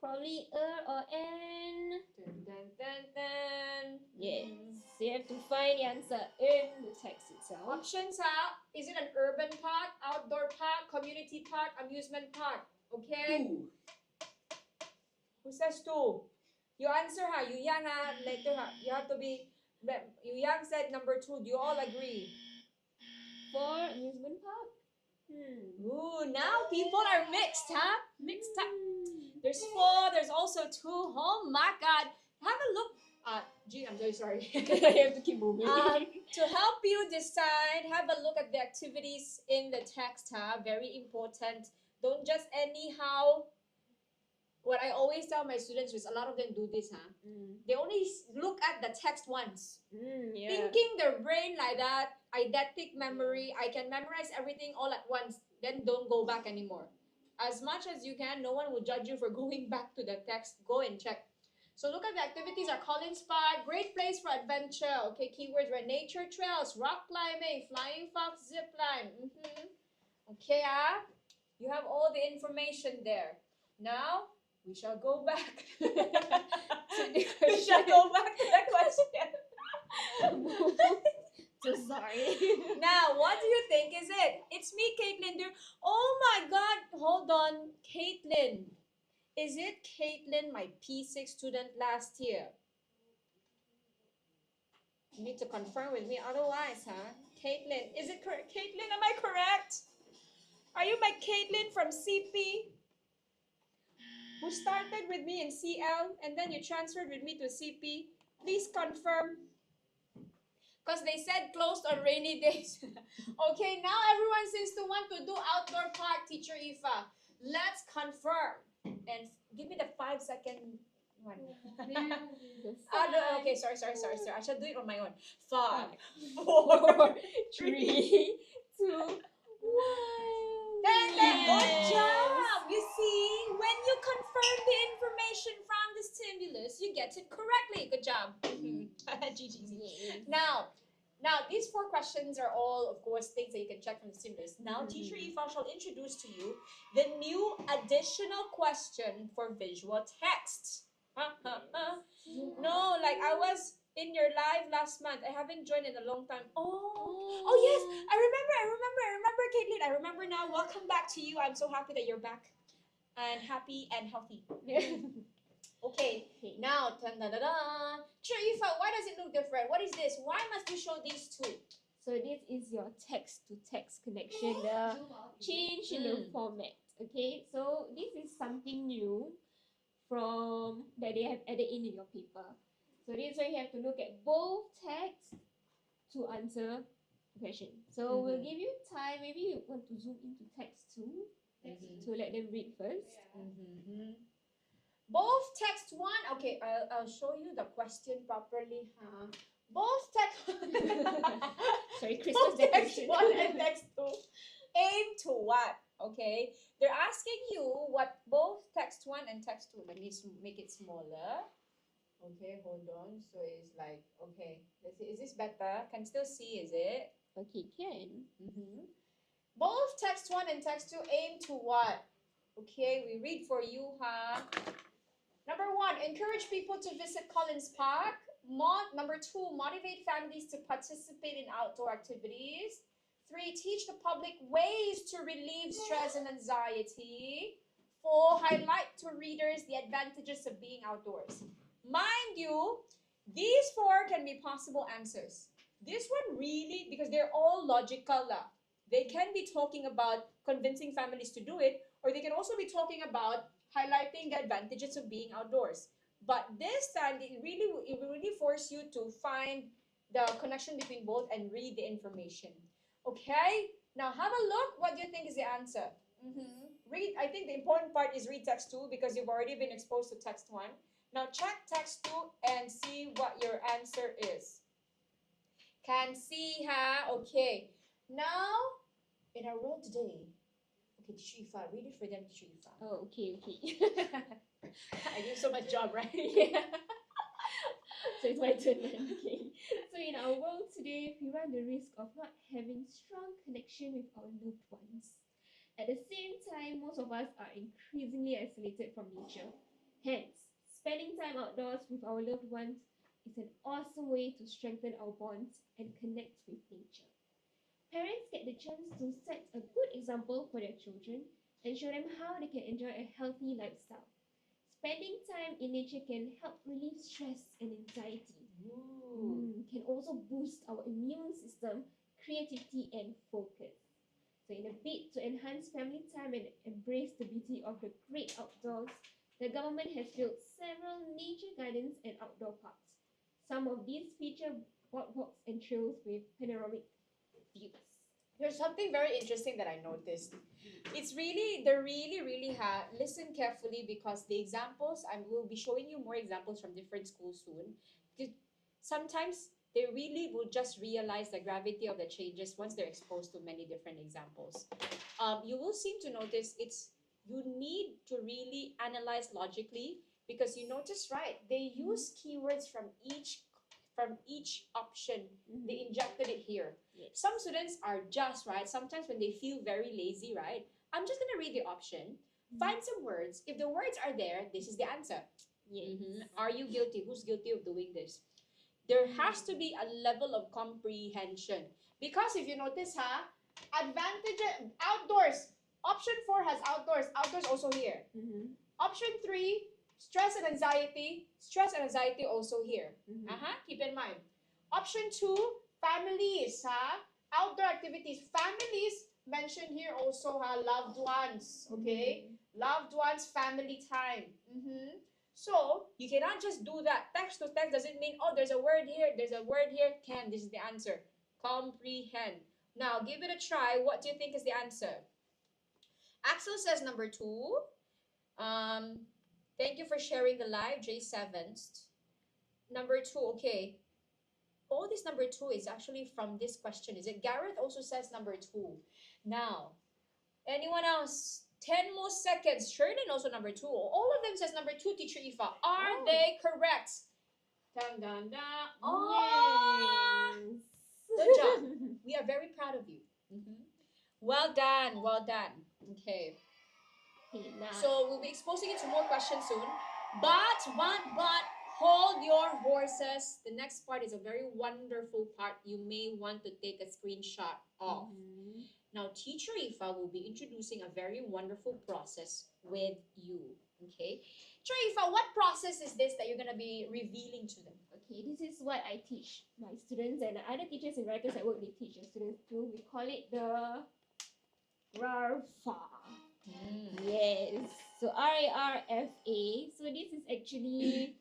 probably or an. Dun, dun, dun, dun. Yes. So you have to find the answer in the text itself. Options are, is it an urban park, outdoor park, community park, amusement park? Okay? 2. Who says 2? You answer Yu Yang later you have to be, Yu Yang said number 2. Do you all agree? For amusement park? Ooh, now people are mixed, huh? Mixed up. There's 4, there's also 2. Oh my God. Have a look. Gee, I'm very sorry. I have to keep moving. To help you decide, have a look at the activities in the text, huh? Very important. Don't just anyhow. What I always tell my students is a lot of them do this, huh? They only look at the text once. Yeah. Thinking their brain like that, eidetic memory, I can memorize everything all at once, then don't go back anymore. As much as you can, no one will judge you for going back to the text. Go and check. So look at the activities are Collins Park, great place for adventure. Okay, keywords were nature trails, rock climbing, flying fox, zip line. Okay, you have all the information there. Now, we shall go back. We shall go back to the question. So sorry. Now, what do you think is it? It's me, Caitlin. Oh my God, hold on. Caitlin. Is it Caitlin, my P6 student last year? You need to confirm with me, otherwise, huh? Caitlin, is it correct? Caitlin, am I correct? Are you my Caitlin from CP? Who started with me in CL and then you transferred with me to CP? Please confirm. Because they said closed on rainy days. Okay, now everyone seems to want to do outdoor park, Teacher Ifa. Let's confirm. And give me the 5-second one. No, okay, sorry. I shall do it on my own. 5, 4, 3, 2, 1. Good job! You see, when you confirm the information from the stimulus, you get it correctly. Good job. GG. Now, these 4 questions are all, of course, things that you can check from the stimulus. Now, Teacher Ifa shall introduce to you the new additional question for visual text. No, like I was in your live last month. I haven't joined in a long time. Oh yes, I remember, Caitlin. I remember now. Welcome back to you. I'm so happy that you're back and happy and healthy. Okay, now, Teacher Ifa, why does it look different? What is this? Why must you show these 2? So this is your text-to-text connection, the change in the format. Okay, so this is something new from that they have added in your paper. So this is why you have to look at both text to answer the question. So we'll give you time. Maybe you want to zoom into text 2 to let them read first. Both text 1. Okay, I'll show you the question properly. Both text. Sorry, Christmas text decoration. 1 and text 2 aim to what? Okay, they're asking you what both text 1 and text 2. Let me make it smaller. Okay, hold on. So it's like, okay, let's see. Is this better? Can still see, is it? Okay, can. Both text 1 and text 2 aim to what? Okay, we read for you, Number 1, encourage people to visit Collins Park. Number 2, motivate families to participate in outdoor activities. 3, teach the public ways to relieve stress and anxiety. 4, highlight to readers the advantages of being outdoors. Mind you, these 4 can be possible answers. This one really, because they're all logical. They can be talking about convincing families to do it, or they can also be talking about highlighting the advantages of being outdoors. But this time, it will really force you to find the connection between both and read the information. Okay? Now have a look. What do you think is the answer? Read. I think the important part is read text 2 because you've already been exposed to text 1. Now check text 2 and see what your answer is. Can see, Okay. Now, in our world today, okay, Teacher Ifa, read it for them, Teacher Ifa. Oh, okay. I do so much job, right? Yeah. So it's my turn then. Okay. So in our our world today, we run the risk of not having strong connection with our loved ones. At the same time, most of us are increasingly isolated from nature. Hence, spending time outdoors with our loved ones is an awesome way to strengthen our bonds and connect with nature. Parents get the chance to set a good example for their children and show them how they can enjoy a healthy lifestyle. Spending time in nature can help relieve stress and anxiety. Can also boost our immune system, creativity, and focus. So, in a bid to enhance family time and embrace the beauty of the great outdoors, the government has built several nature gardens and outdoor parks. Some of these feature boardwalks and trails with panoramic views. There's something very interesting that I noticed. It's really, they really listen carefully because the examples, I will be showing you more examples from different schools soon. Sometimes they really will just realize the gravity of the changes once they're exposed to many different examples. You will seem to notice you need to really analyze logically because you notice, right, they use keywords from each option. They injected it here. Yes. Some students are just, right, sometimes when they feel very lazy, right, I'm just going to read the option, find some words. If the words are there, this is the answer. Yes. Are you guilty? Who's guilty of doing this? There has to be a level of comprehension. Because if you notice, advantage, outdoors. Option 4 has outdoors. Outdoors also here. Option 3, stress and anxiety. Stress and anxiety also here. Keep in mind. Option 2, families. Outdoor activities. Families mentioned here also. Loved ones. Okay. Loved ones, family time. So you cannot just do that. Text to text doesn't mean, oh, there's a word here, there's a word here. This is the answer. Comprehend. Now give it a try. What do you think is the answer? Axel says number 2. Thank you for sharing the live, J7th. Number 2, okay. Oh, this number 2 is actually from this question. Is it? Gareth also says number 2. Now, anyone else? 10 more seconds. Sherlyn also number 2. All of them says number 2, Teacher Ifa. Are they correct? Dun, dun, dun. Oh! Yes. Good job. We are very proud of you. Well done. Well done. Okay. So we'll be exposing it to more questions soon. But, hold your horses. The next part is a very wonderful part you may want to take a screenshot of. Now, Teacher Ifa will be introducing a very wonderful process with you. Okay? Teacher Ifa, what process is this that you're going to be revealing to them? Okay, this is what I teach my students and other teachers and writers at work, they teach their students too. We call it the RARFA. Yes. So RARFA. So this is actually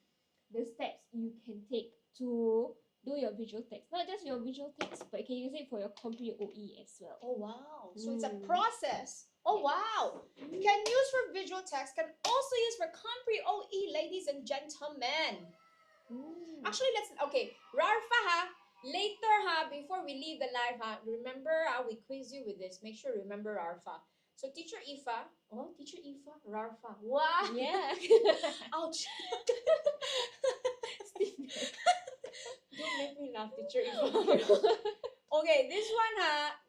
the steps you can take to do your visual text. Not just your visual text, but you can use it for your Compre OE as well. Oh, wow. So it's a process. Oh, wow. Can use for visual text, can also use for Compre OE, ladies and gentlemen. Actually, okay, RARFA, later, before we leave the live, remember, we quiz you with this. Make sure you remember RARFA. So Teacher Ifa, Teacher Ifa, RARFA. Wow. Yeah. Ouch. Don't make me laugh, Teacher Ifa. Okay, this one,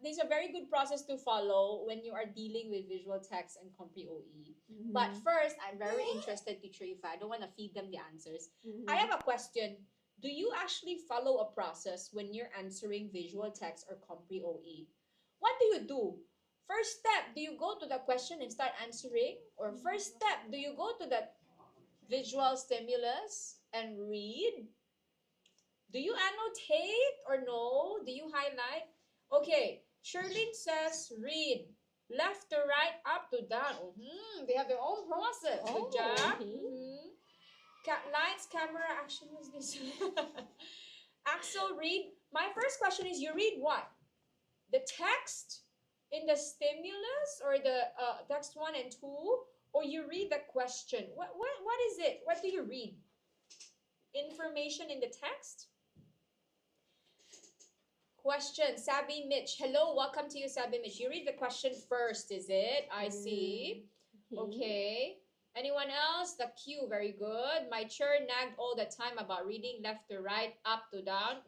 there's a very good process to follow when you are dealing with visual text and Compre OE. But first, I'm very interested, Teacher Ifa. I don't want to feed them the answers. I have a question. Do you actually follow a process when you're answering visual text or Compre OE? What do you do? First step, do you go to the question and start answering? Or first step, do you go to the visual stimulus and read? Do you annotate or no? Do you highlight? Okay, Sherlyn says read. Left to right, up to down. They have their own process. Good job. Lights, camera, action. What's this? Axel, read. My first question is, you read what? The text in the stimulus or the text 1 and 2? Or you read the question? What is it? What do you read? Information in the text? Question, Sabi Mitch. Hello, welcome to you, Sabi Mitch. You read the question first, is it? I see. Okay. Anyone else? The Q, very good. My chair nagged all the time about reading left to right, up to down.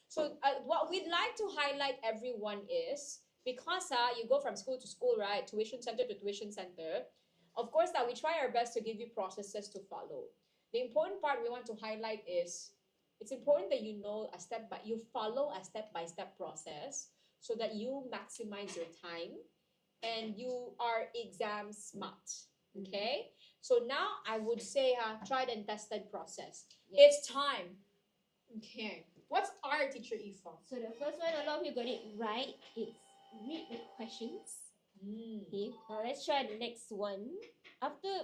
So what we'd like to highlight everyone is, because you go from school to school, right? Tuition center to tuition center. Of course, we try our best to give you processes to follow. The important part we want to highlight is, it's important that you follow a step-by-step process so that you maximize your time and you are exam smart. Okay? So now I would say tried and tested process. It's time. Okay. What's R, teacher Ifa? So the first one, a lot of you got it right. It's read the questions. Okay, now let's try the next one.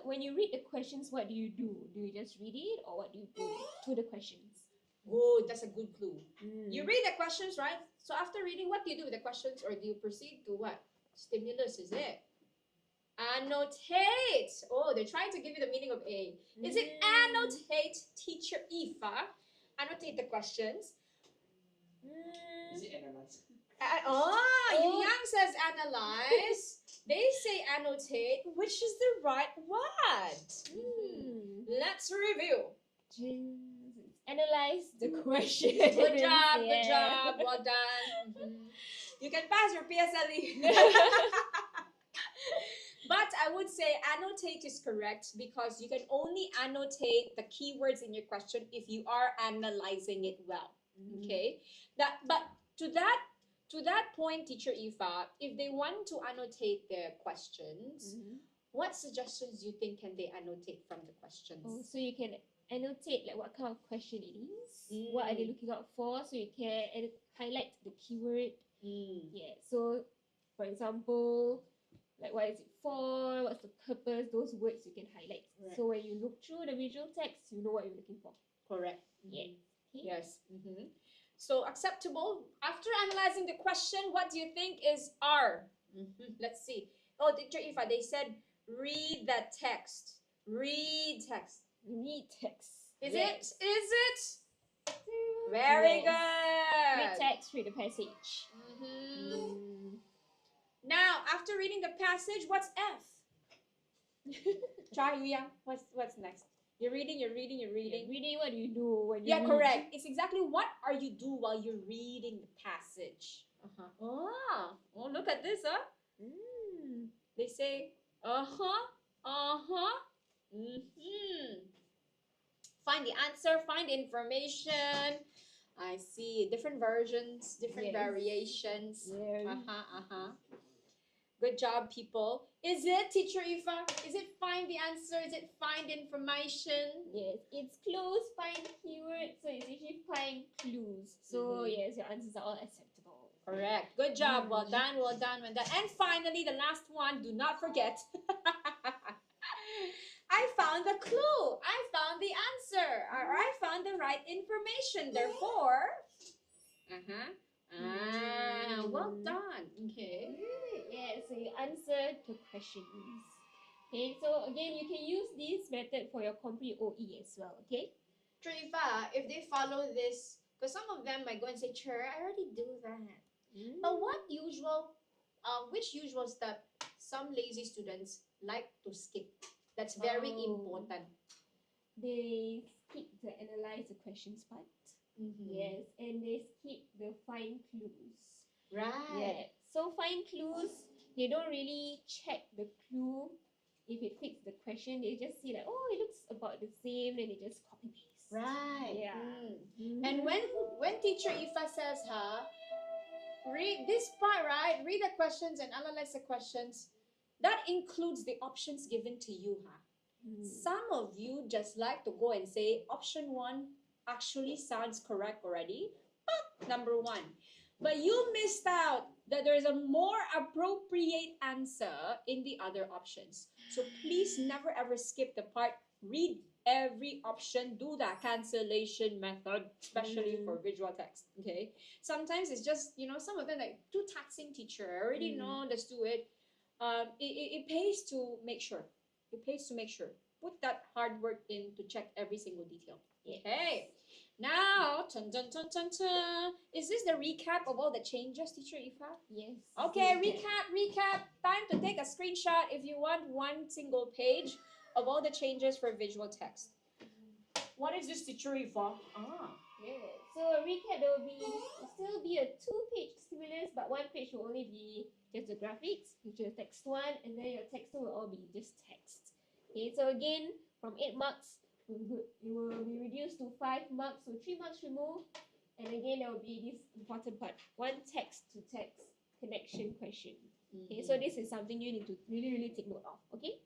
When you read the questions, what do you do? Do you just read it, or what do you do to the questions? Good, that's a good clue. You read the questions, right? So after reading, what do you do with the questions, or do you proceed to what? Stimulus, is it? Annotate. Oh, they're trying to give you the meaning of A. Is it annotate, teacher Ifa? Annotate the questions. Is it analyze? Yu Yang says analyze. They say annotate, which is the right word. Let's review. Analyze the question. Good job, good job, well done. You can pass your PSLE. But I would say annotate is correct because you can only annotate the keywords in your question if you are analyzing it well. Okay? But to that point, teacher Ifa, if they want to annotate their questions, what suggestions do you think can they annotate from the questions? Oh, so you can annotate like what kind of question it is, what are they looking out for, so you can highlight the keyword. Yeah, so for example, like what is it for, what's the purpose, those words you can highlight. Right. So when you look through the visual text, you know what you're looking for. Correct. Yeah. Okay. Yes. So acceptable. After analyzing the question, what do you think is R? Let's see. Oh, teacher Ifa, they said read the text. Read text. Read text. Is it? Very good. Read text, read the passage. Now, after reading the passage, what's F? Try, Yu Yang. What's next? You're reading. Yeah, reading, what do you do when you read? Correct. It's exactly what are you do while you're reading the passage. Oh, look at this, They say, Find the answer, find information. I see different versions, different variations. Good job, people. Is it, teacher Ifa? Is it find the answer? Is it find information? Yes, it's clues, find keywords. So it's actually find clues. So yes, your answers are all acceptable. Correct. Good job. Well done, well done, well done. And finally, the last one, do not forget. I found the clue. I found the answer. Or I found the right information. Therefore, well done. Okay. Yeah, so you answered the questions. Okay, so again, you can use this method for your Compre OE as well, okay? Trifa, if they follow this, because some of them might go and say, sure, I already do that. But which usual step some lazy students like to skip? That's very important. They skip the analyze the questions part. Yes, and they skip the find clues. Right. Yeah. So find clues, they don't really check the clue if it fits the question. They just see like, oh, it looks about the same, and they just copy paste. Right. Yeah. And when teacher Ifa says, read this part, right? Read the questions and analyze the questions. That includes the options given to you, Some of you just like to go and say option 1 actually sounds correct already. Number 1. But you missed out that there's a more appropriate answer in the other options. So please never ever skip the part. Read every option. Do that cancellation method, especially for visual text. Okay. Sometimes it's just, some of them like too taxing, teacher. I already know, let's do it. It pays to make sure. It pays to make sure. Put that hard work in to check every single detail. Okay. Now, chun, chun, chun, chun, chun. Is this the recap of all the changes, Teacher Ifa? Yes. Okay, recap. Time to take a screenshot if you want one single page of all the changes for visual text. What is this, Teacher Ifa? Yeah. So a recap, there will still be a 2-page stimulus, but 1 page will only be just the graphics, which is text 1, and then your text 2 will all be just text. Okay, so again, from 8 marks, it will be reduced to 5 marks, so 3 marks removed. And again, there will be this important part, 1 text-to-text connection question. Okay, so this is something you need to really take note of, okay?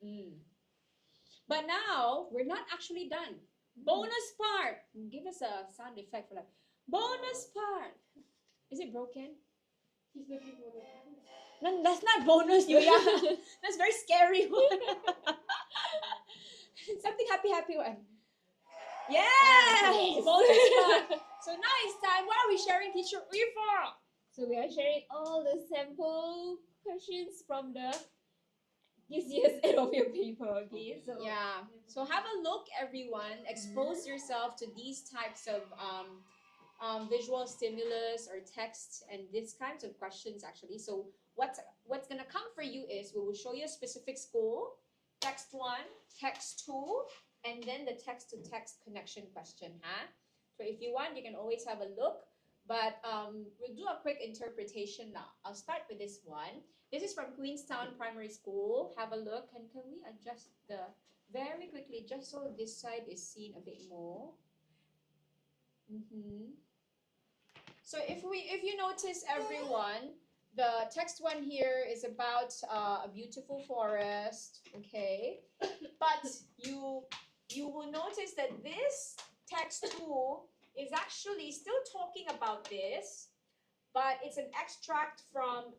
But now, we're not actually done. Bonus part. Give us a sound effect for that. Bonus part. Is it broken? He's looking for the. No, that's not bonus, Yuya. That's very scary one. Something happy one. Yeah! Yes. Bonus part. So now it's time. What are we sharing, Teacher Ifa? So we are sharing all the sample questions from this year's end of year paper, okay? So Yeah. So have a look, everyone. Expose yourself to these types of visual stimulus or text and these kinds of questions actually. So what's gonna come for you is we will show you a specific school, text 1, text 2, and then the text to text connection question. So if you want, you can always have a look. But we'll do a quick interpretation now. I'll start with this one. This is from Queenstown Primary School. Have a look. And can we adjust the very quickly just so this side is seen a bit more? So if you notice, everyone, the text 1 here is about a beautiful forest, okay? But you will notice that this text 2 is actually still talking about this, but it's an extract from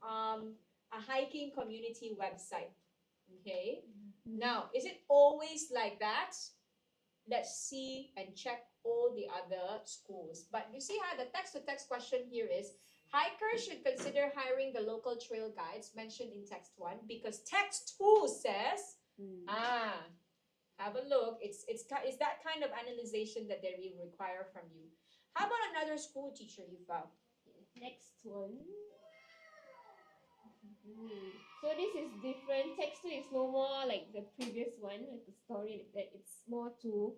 a hiking community website, okay? Now, is it always like that? Let's see and check all the other schools. But you see how the text-to-text question here is, hikers should consider hiring the local trail guides mentioned in text 1 because text 2 says, have a look. It's that kind of analyzation that they will require from you. How about another school, Teacher Ifa? next one. So this is different. Text 2 is no more like the previous one, like the story like that. It's more to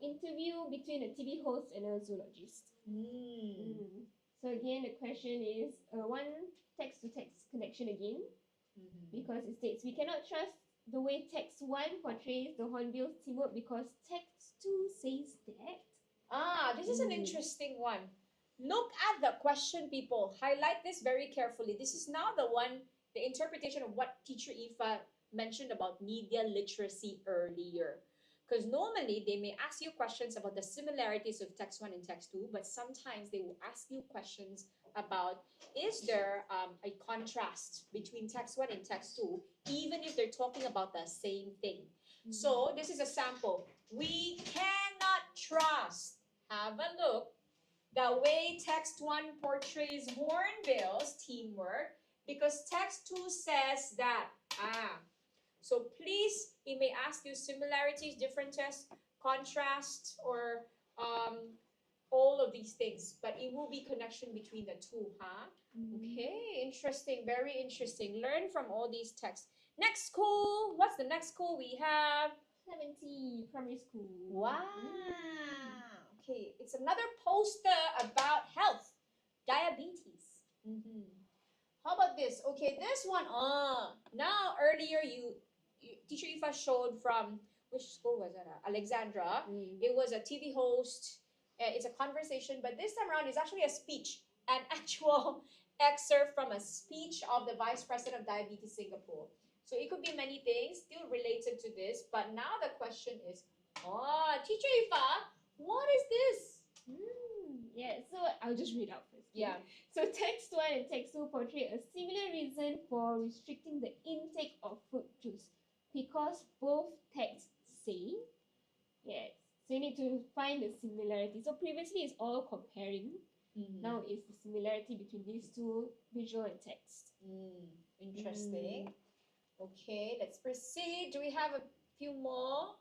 interview between a TV host and a zoologist. So again, the question is one text-to-text connection again, because it states we cannot trust the way text 1 portrays the Hornbill's teamwork because text 2 says that. This is an interesting one. Look at the question, people. Highlight this very carefully. This is now the interpretation of what Teacher Ifa mentioned about media literacy earlier. Because normally they may ask you questions about the similarities of text 1 and text 2, but sometimes they will ask you questions about, is there a contrast between text 1 and text 2, even if they're talking about the same thing. So this is a sample. We cannot trust, have a look, the way text 1 portrays Hornbill's teamwork because text 2 says that. So please, he may ask you similarities, differences, contrast, or all of these things, but it will be connection between the two, Okay, interesting, very interesting. Learn from all these texts. Next school, what's the next school we have? Clementi Primary School. Wow. Okay, it's another poster about health, diabetes. How about this? Okay, this one. Now earlier Teacher Ifa showed from which school was it? Alexandra. It was a TV host. It's a conversation, but this time around it's actually a speech, an actual excerpt from a speech of the Vice President of Diabetes Singapore. So it could be many things still related to this, but now the question is, Teacher Ifa, what is this? Yeah, so I'll just read out first. Yeah. So text 1 and text 2 portray a similar reason for restricting the intake of fruit juice because both texts say, yes. So you need to find the similarity. So previously it's all comparing. Now it's the similarity between these two, visual and text. Interesting. Okay, let's proceed. Do we have a few more?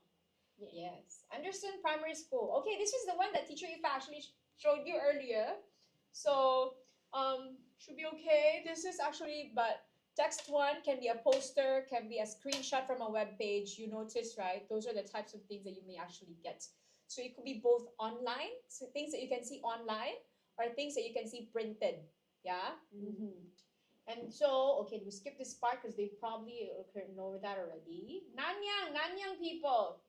Yes. Anderson Primary School. Okay, this is the one that teacher Ifa actually showed you earlier. So, should be okay. This is actually, but text one can be a poster, can be a screenshot from a web page. You notice, right? Those are the types of things that you may actually get. So it could be both online, so things that you can see online, or things that you can see printed. Yeah. And so, okay, we skip this part because they probably know that already. Nanyang people.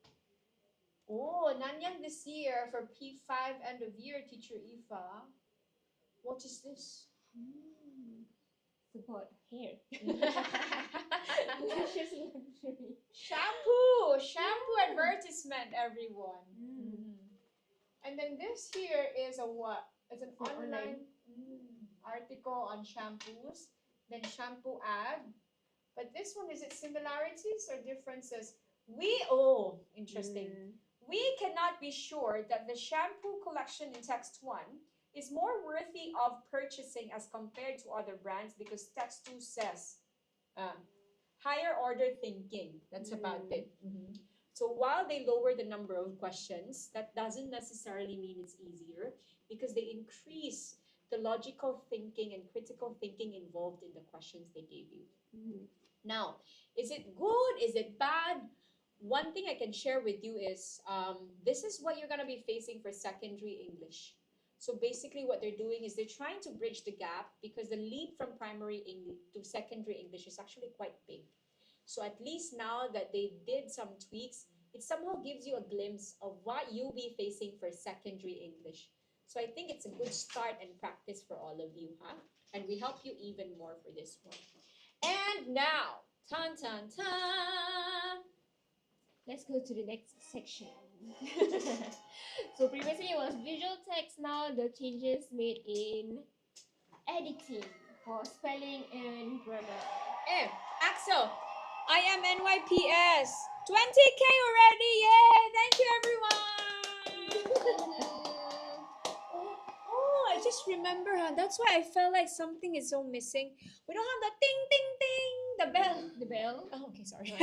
Oh, Nanyang this year for P5 end of year, teacher Ifa. What is this? It's about hair. Luscious luxury. Shampoo advertisement, everyone. And then this here is a what? It's an online article on shampoos. Then shampoo ad. But this one, is it similarities or differences? Interesting. We cannot be sure that the shampoo collection in text 1 is more worthy of purchasing as compared to other brands because text 2 says higher order thinking. That's about it. So while they lower the number of questions, that doesn't necessarily mean it's easier because they increase the logical thinking and critical thinking involved in the questions they gave you. Now, is it good? Is it bad? One thing I can share with you is this is what you're going to be facing for secondary English. So basically what they're doing is they're trying to bridge the gap because the leap from primary English to secondary English is actually quite big. So at least now that they did some tweaks, it somehow gives you a glimpse of what you'll be facing for secondary English. So I think it's a good start and practice for all of you, huh? And we help you even more for this one. And now, Let's go to the next section. So previously it was visual text, now the changes made in editing for spelling and grammar. Axel, I am NYPS. 20K already, yay! Thank you, everyone. I just remember, that's why I felt like something is so missing. We don't have the ding, ding, ding, the bell. The bell. Oh, okay, sorry.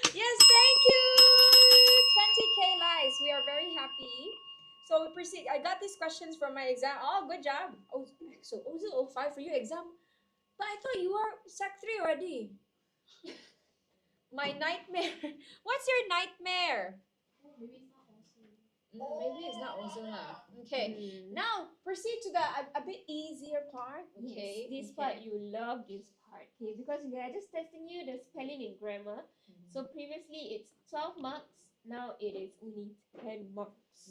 Yes, thank you. 20K likes. We are very happy. So we proceed. I got these questions for my exam. Oh, good job. Oh, so was it 05 for your exam? But I thought you were Sec 3 already. My nightmare. What's your nightmare? Maybe it's not also lah. Okay. Now proceed to the a bit easier part. Okay. Yes, this part you love this part. Okay, because we are just testing you the spelling and grammar. So previously it's 12 marks. Now it is only 10 marks.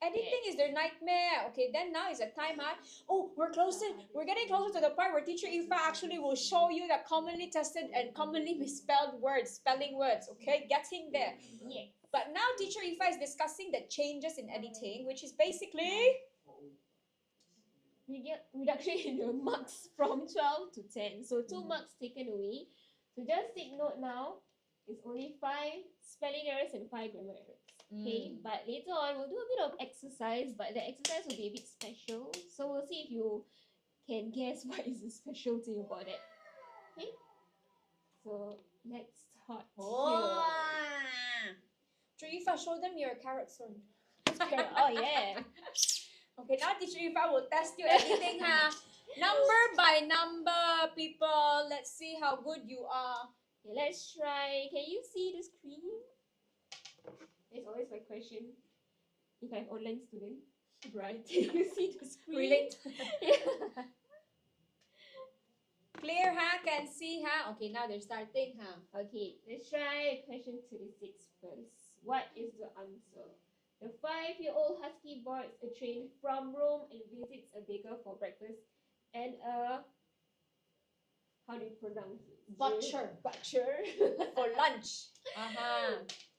Editing is their nightmare. Okay, then now is a time, huh? Oh, we're getting closer to the part where teacher Ifa actually will show you the commonly tested and commonly misspelled words, spelling words. Okay, getting there. Yeah. But now teacher Ifa is discussing the changes in editing, which is basically We get reduction in the marks from 12 to 10. So 2 marks taken away. So just take note now, it's only 5 spelling errors and 5 grammar errors. Okay, but later on we'll do a bit of exercise, but the exercise will be a bit special. So we'll see if you can guess what is the specialty about it. Okay, so let's start here. Ifa, show them your carrot sword. Oh yeah. Okay, now teacher Ifa will test you everything, ha. Number by number, people. Let's see how good you are. Okay, let's try. Can you see the screen? It's always my question. If I'm online student, right? Can you see the screen? Relate. Clear, ha? Can see, ha? Okay, now they're starting, ha? Okay, let's try question 36 first. What is the answer? The 5-year-old husky boards a train from Rome and visits a baker for breakfast and a, how do you pronounce it? Butcher. For lunch.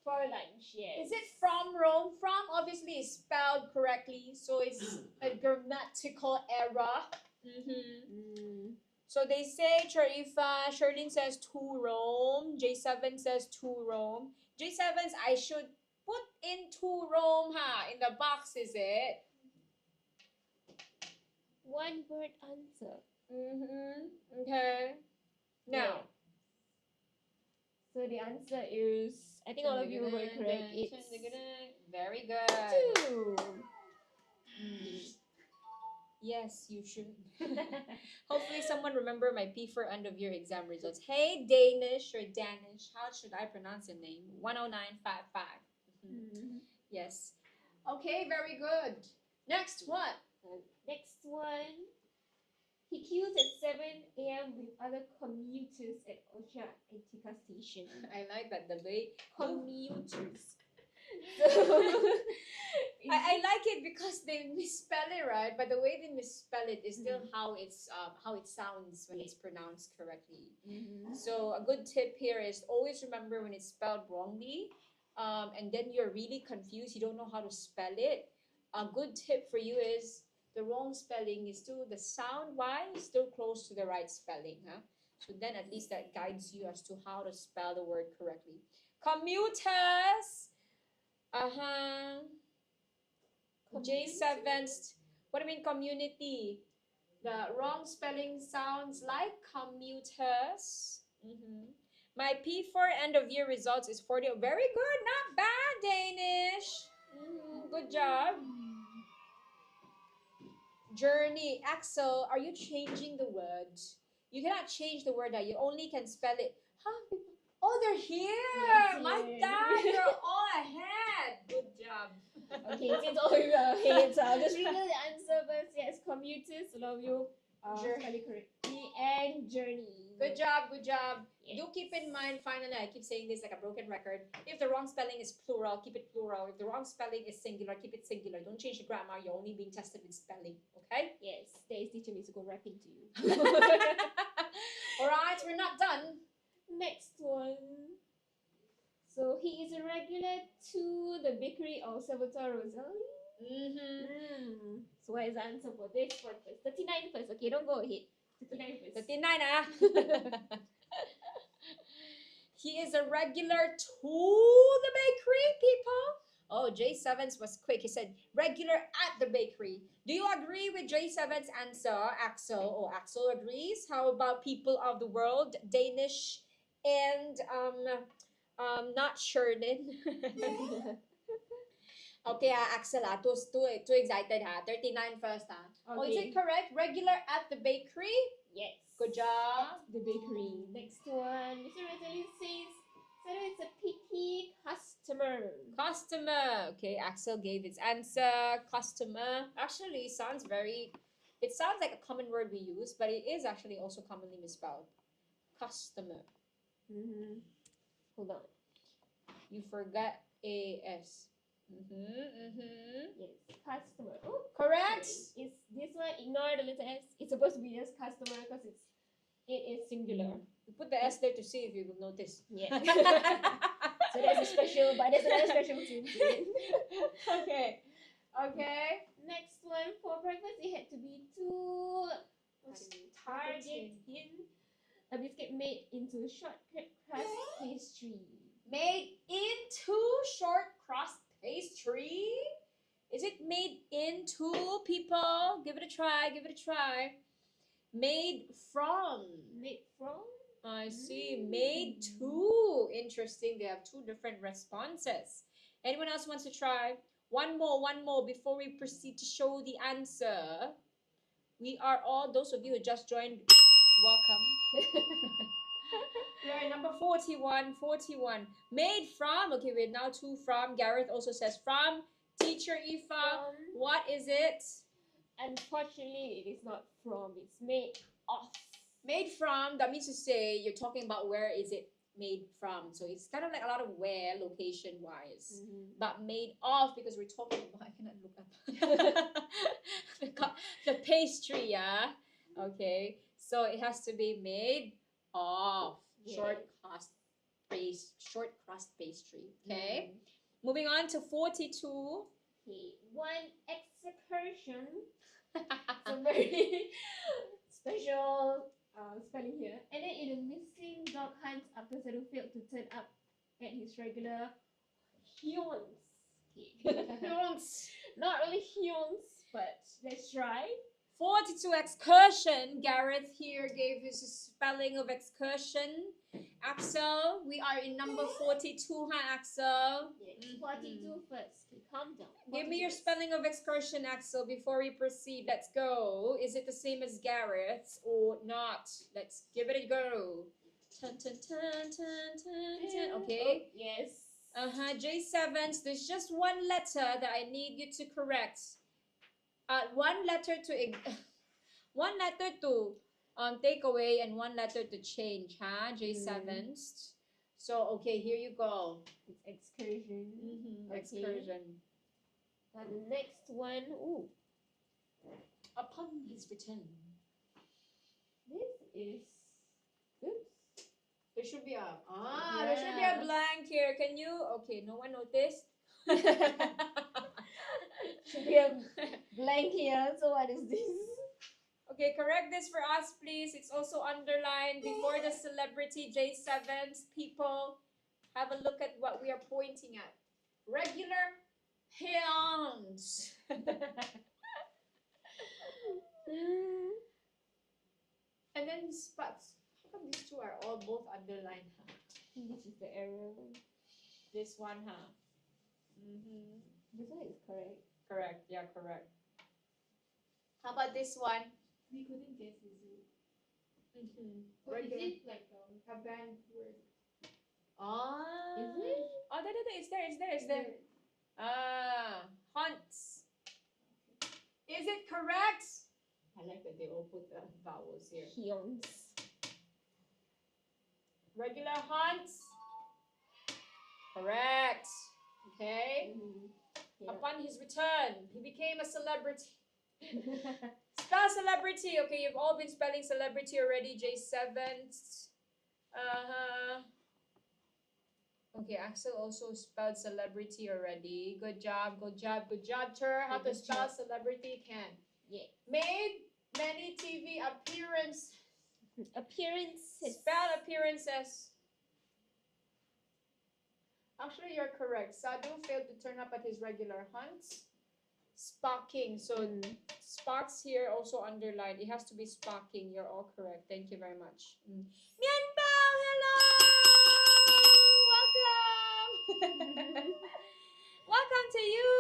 For lunch, yes. Is it from Rome? From obviously is spelled correctly, so it's a grammatical error. So they say Charifa, Sherlyn says to Rome, J7 says to Rome. J7's I should put in to Rome, ha, in the box, is it? One word answer. Okay. Now, So the answer is, I think all of you were correct. It's very good. 2. Yes, you should. Hopefully someone remember my P4 end of year exam results. Hey, Danish or Danish, how should I pronounce your name? 10955. Yes. Okay, very good. Next one. Next one. He queues at 7 a.m. with other commuters at Osha Antica Station. I like that, the way Commuters. I like it because they misspell it, right? But the way they misspell it is still how it sounds when it's pronounced correctly. So a good tip here is always remember when it's spelled wrongly, and then you're really confused, you don't know how to spell it. A good tip for you is the wrong spelling is still the sound wise still close to the right spelling, huh? So then at least that guides you as to how to spell the word correctly. Commuters. J7's, what do you mean community? The wrong spelling sounds like commuters. My P4 end of year results is 40. Very good, not bad, Danish. Good job. Journey, Axel, are you changing the word? You cannot change the word, you only can spell it. Huh? Oh, they're here. Yes, My God, you're all ahead. Good job. Okay, since all of you are ahead, so I'll just read the answer first. Yes, commuters, a lot of you spell it correctly, and journey. Good job, good job. Yes. Do keep in mind, finally, I keep saying this like a broken record. If the wrong spelling is plural, keep it plural. If the wrong spelling is singular, keep it singular. Don't change the grammar. You're only being tested with spelling, okay? Yes, today's teacher needs to go rapping to you. Alright, we're not done. Next one. So he is a regular to the bakery of Salvatore Roselli. So what is the answer for this one first? 39 first. Okay, don't go ahead. 39 first. 39 He is a regular to the bakery, people. Oh, J7's was quick. He said regular at the bakery. Do you agree with J7's answer, Axel? Oh, Axel agrees. How about people of the world, Danish and not Sherlyn? Okay, Axel, too excited, 39 first, Oh, is it correct? Regular at the bakery? Yes. Good job. The bakery. Next one. Mr. Roselli says, so it's a picky customer. Customer. Okay, Axel gave its answer. Customer. Actually, it sounds like a common word we use, but it is actually also commonly misspelled. Customer. Hold on. You forgot AS. Yes, customer. Oh, correct. Is this one? Ignore the letter S. It's supposed to be just customer because it is singular. You put the S there to see if you will notice. Yeah. So there's a special, but there's another special too. Okay. Next one, for breakfast it had to be target in a biscuit made into short crust pastry. Made into short crust pastry? Is it made into, people? Give it a try. Made from. I see. Made to. Interesting. They have two different responses. Anyone else wants to try? One more before we proceed to show the answer. We are all, those of you who just joined, welcome. We are at number 41. Made from. Okay, we're now two from. Gareth also says from. Teacher Ifa, what is it? Unfortunately, it is not from. It's made of. Made from, that means to say you're talking about where is it made from. So it's kind of like a lot of where, location-wise. But made of, because we're talking about, I cannot look up. the pastry, yeah? Okay, so it has to be made of. Short crust pastry. Okay. Moving on to 42. Okay. One excursion. So very special spelling here. And then in a missing dog hunt after Sadu failed to turn up at his regular haunts. Haunts. Not really haunts, but let's try. 42 excursion. Gareth here gave his spelling of excursion. Axel, we are in number 42, huh, Axel? Yes, 42 first. Okay, calm down. Give me 42 your first. spelling of excursion, Axel, before we proceed. Let's go. Is it the same as Gareth's or not? Let's give it a go. Turn, turn, turn, turn, turn, turn. Okay. Oh, yes. J7s, there's just one letter that I need you to correct. One letter to one letter to take away and one letter to change, huh? J7s. So okay, here you go. It's excursion. Okay. Excursion. Now the next one. Ooh, Upon his return. this is. Oops. There should be there should be a blank here. Can you? Okay, no one noticed. Should be a blank here. So what is this? Okay, correct this for us, please. It's also underlined before the celebrity J7s. People, have a look at what we are pointing at. Regular hands. And then spots. How come these two are all both underlined? Huh? This is the error. This one, huh? This one is correct. Correct. Yeah, correct. How about this one? We couldn't guess, is it? Mm-hmm. Or is it like a band word? Ah. Is it? Oh, it's there. It's there. Hunts. Is it correct? I like that they all put the vowels here. Hyons. Regular hunts. Correct. Okay. Yeah. Upon his return, he became a celebrity. Spell celebrity. Okay, you've all been spelling celebrity already. J7s. Okay, Axel also spelled celebrity already. Good job, Ter. How to spell celebrity? Can. Yeah. Made many TV appearances. Appearances. Spell appearances. Actually, you're correct. Sadhu failed to turn up at his regular hunts. Sparking. So sparks here also underlined. It has to be sparking. You're all correct. Thank you very much. Mianbao, hello! Welcome! Welcome to you!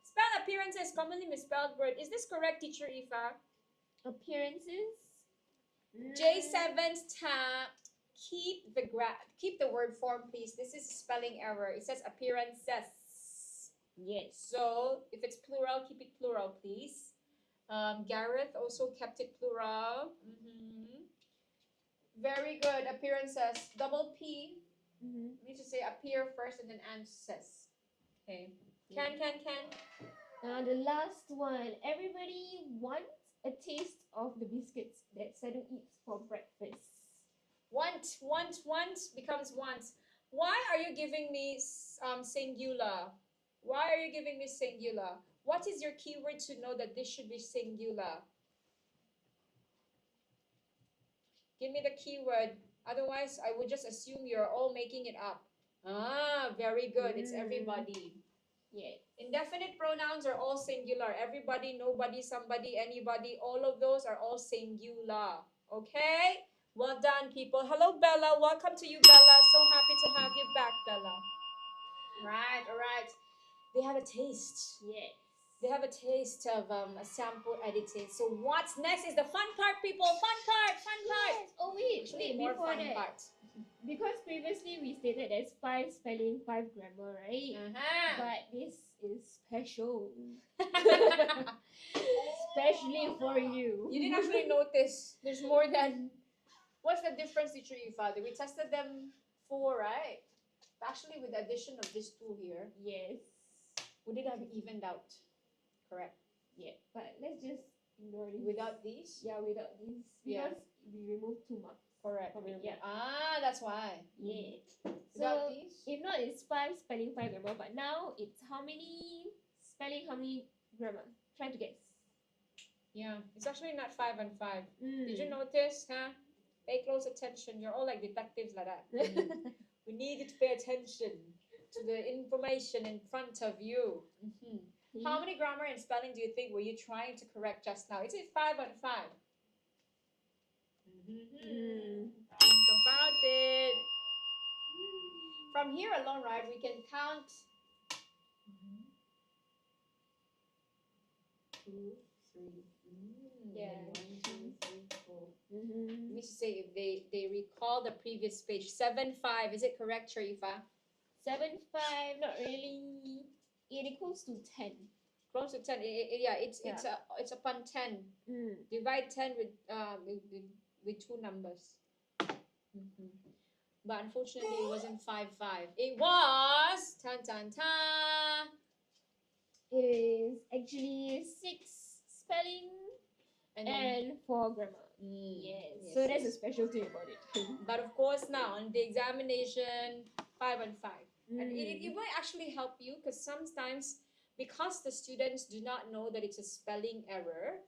Spell appearances, commonly misspelled word. Is this correct, Teacher Ifa? Appearances. J7's tab. Keep the word form, please. This is a spelling error. It says appearances. Yes. So if it's plural, keep it plural, please. Gareth also kept it plural. Very good. Appearances. Double P. You need to say appear first and then answers. Okay. Can. Now the last one. Everybody wants a taste of the biscuits that Sadhu eats for breakfast. Want becomes want. Why are you giving me singular? Why are you giving me singular? What is your keyword to know that this should be singular? Give me the keyword. Otherwise, I would just assume you're all making it up. Very good. It's everybody. Yeah. Indefinite pronouns are all singular. Everybody, nobody, somebody, anybody. All of those are all singular. Okay? Well done, people. Hello, Bella. Welcome to you, Bella. So happy to have you back, Bella. Right, all right. They have a taste. Yes. They have a taste of a sample editing. So what's next is the fun part, people. Fun part. Yes. Oh wait, More before fun that. part. Because previously we stated there's 5 spelling, 5 grammar, right? But this is special. Especially for you. You didn't actually notice. There's more than. What's the difference, Teacher Ifa? We tested them 4, right? Actually, with the addition of these 2 here, Yes. would it have evened out? Correct. Yeah. But let's just ignore this. Without these? Yeah, without this. Because we removed 2 marks. Correct. From it, yeah. That's why. Yeah. Without So these? if not, it's 5 spelling, 5 grammar. But now it's how many spelling, how many grammar? Try to guess. Yeah. It's actually not 5 and 5. Mm. Did you notice? Huh? Pay close attention. You're all like detectives like that. We need you to pay attention to the information in front of you. How many grammar and spelling do you think were you trying to correct just now? Is it 5 and 5? from here alone, right, we can count 2, 3. Yeah. 1, 2, 3, 4. Mm-hmm. Let me just say if they recall the previous page. 7, 5. Is it correct, Sharifa? 7, 5, not really. It equals to 10. Close to 10. Yeah, it's upon 10. Divide 10 with two numbers. But unfortunately, it wasn't 5, 5. It was tan tan tan. It is actually 6 spelling and 4 grammar. Yes. So that's a special thing about it. But of course, now on the examination, 5 and 5. And it might actually help you because sometimes, because the students do not know that it's a spelling error,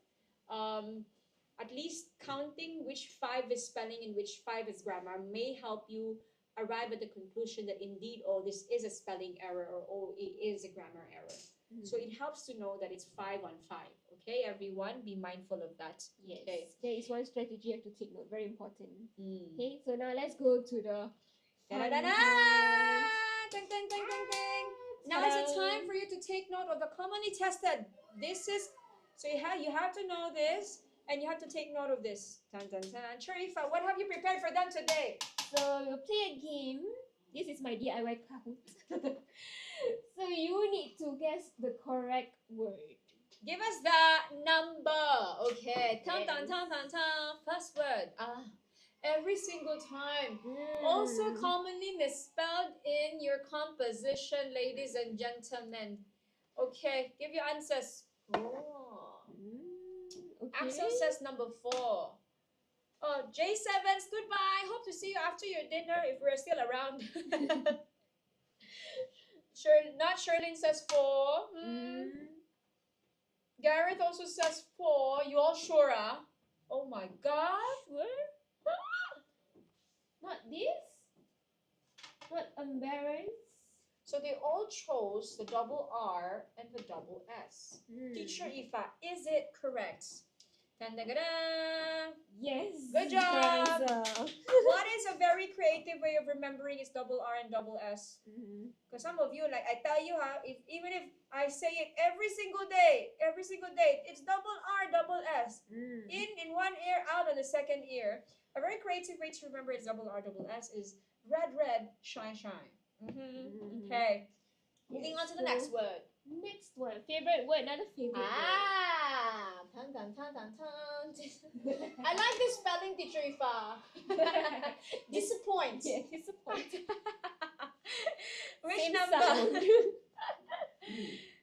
at least counting which 5 is spelling and which 5 is grammar may help you arrive at the conclusion that indeed, oh, this is a spelling error, or oh, it is a grammar error. So it helps to know that it's 5 on 5. Okay, everyone, be mindful of that. Yes, okay. There is one strategy you have to take note, very important. Okay, so now let's go to the Ding, ding, ding, ding. Now is the time for you to take note of the commonly tested. This is, so you have to know this, and you have to take note of this. Sharifa, what have you prepared for them today? So we'll play a game. This is my DIY Kahoot. So you need to guess the correct word. Give us the number. Okay. First word. Every single time. Also commonly misspelled in your composition, ladies and gentlemen. Okay. Give your answers. Oh. Okay. Axel says number 4. Oh, J7's goodbye. Hope to see you after your dinner if we're still around. Not Sherlyn says 4. Gareth also says 4. You all sure? Oh my god. Sure? Not this? Not embarrassed? So they all chose the double R and the double S. Teacher Ifa, is it correct? Yes. Good job. What is a very creative way of remembering is double R and double S? Because some of you, like I tell you, even if I say it every single day, it's double R, double S. In one ear, out on the second ear. A very creative way to remember it's double R, double S is red, red, shine, shine. Okay. Moving on to the next word. Next one. Favorite word. Another favorite word. I like this spelling, teacher Ifa. Disappoint. Yeah, disappoint. Which Same number? sound.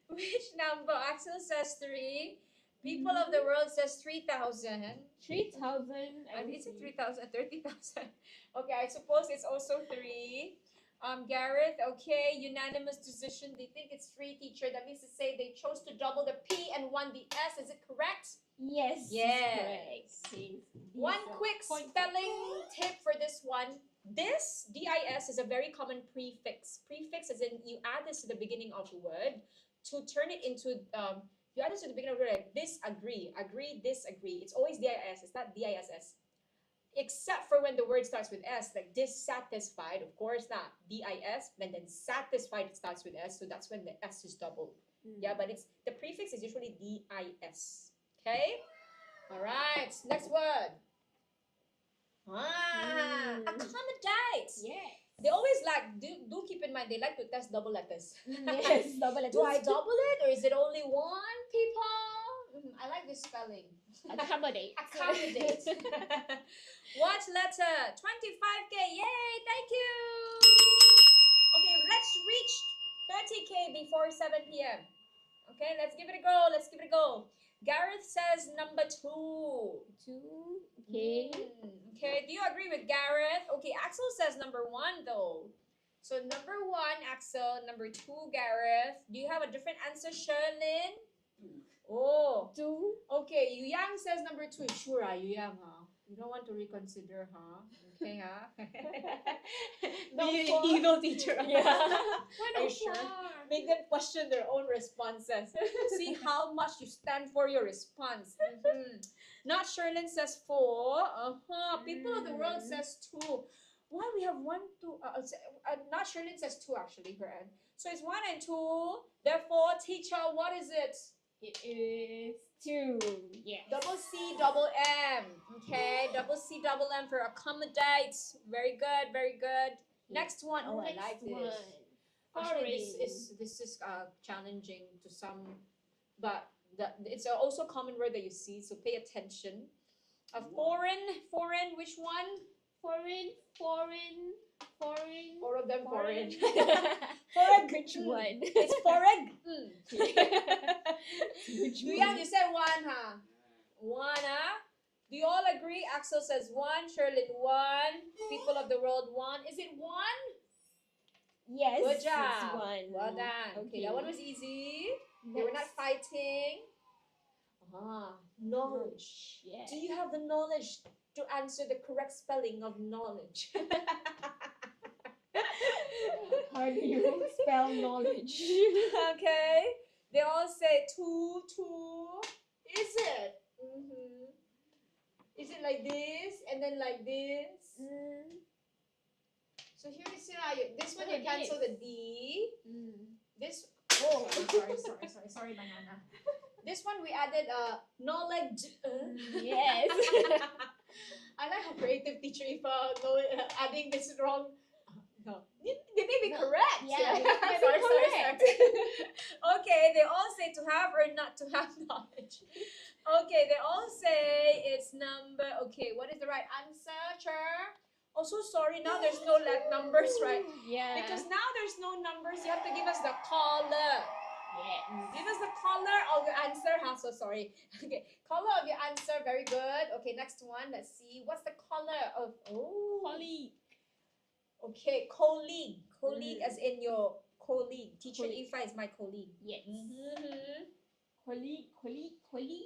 Which number? Axel says 3. People of the world says 3,000. 3,000. Is it 3,000? 30,000. Okay, I suppose it's also 3. Gareth, okay, unanimous decision. They think it's 3, teacher. That means to say they chose to double the P and 1 the S. Is it correct? Yes. Yes. Correct. One quick spelling tip for this one. This, DIS, is a very common prefix. Prefix is in, you add this to the beginning of the word to turn it into, you add this to the beginning of the word, like disagree, agree, disagree. It's always DIS. It's not DISS. Except for when the word starts with S, like dissatisfied, of course not. DIS, and then satisfied it starts with S, so that's when the S is doubled. Yeah, but it's the prefix is usually DIS. Okay? Alright, next word. Accommodate. Yes. They always like, do keep in mind, they like to test double letters. Yes, double letters. Do I double it or is it only 1, people? I like this spelling. Accommodate. Accommodate. What letter? 25K. Yay, thank you. Okay, let's reach 30K before 7 p.m. Okay, let's give it a go. Gareth says number 2. 2. Okay. Okay, do you agree with Gareth? Okay, Axel says number 1 though. So number 1, Axel. Number 2, Gareth. Do you have a different answer, Sherlyn? 2. Oh. 2. Okay, Yu Yang says number 2. Sure, Yu Yang, huh? You don't want to reconsider, huh? Okay, huh? The evil teacher. Yeah. Are you sure? Make them question their own responses. See how much you stand for your response. Not Sherlyn says 4. People of the world says 2. Why we have 1, 2? Not Shirley says 2 actually, her end. So it's 1 and 2. Therefore, teacher, what is it? It is 2. Yes. Double C, double M. Okay, double C, double M for accommodate. Very good, very good. Next one. Oh, I like this. Actually, this is challenging to some, but it's also a common word that you see. So pay attention. Foreign. Which one? Foreign. All of them foreign. Foreign. Which one? It's foreign. Which Duyan, you said 1, huh? 1, huh? Do you all agree? Axel says 1, Sherlyn 1, people of the world 1. Is it 1? Yes. Good job. It's 1. Well done. Okay, that one was easy. They were not fighting. Knowledge. Yes. Do you have the knowledge to answer the correct spelling of knowledge? How do you spell knowledge? Okay. They all say 2. Is it? Is it like this and then like this? So here is this one you cancel the D. This sorry banana. This one we added knowledge. Yes. I like how creative teacher if adding this wrong. No. They may be correct. Yeah. sorry. Okay, they all say to have or not to have knowledge. Okay, they all say it's number. Okay, what is the right answer, Cher? Oh, so sorry. Now there's no numbers, right? Yeah. Because now there's no numbers. You have to give us the color. Yes. Give us the color of your answer. So sorry. Okay, color of your answer. Very good. Okay, next one. Let's see. What's the color of Colleague. Okay, colleague. Colleague as in your colleague. Teacher Colleague. Ifa is my colleague. Yes. Colleague.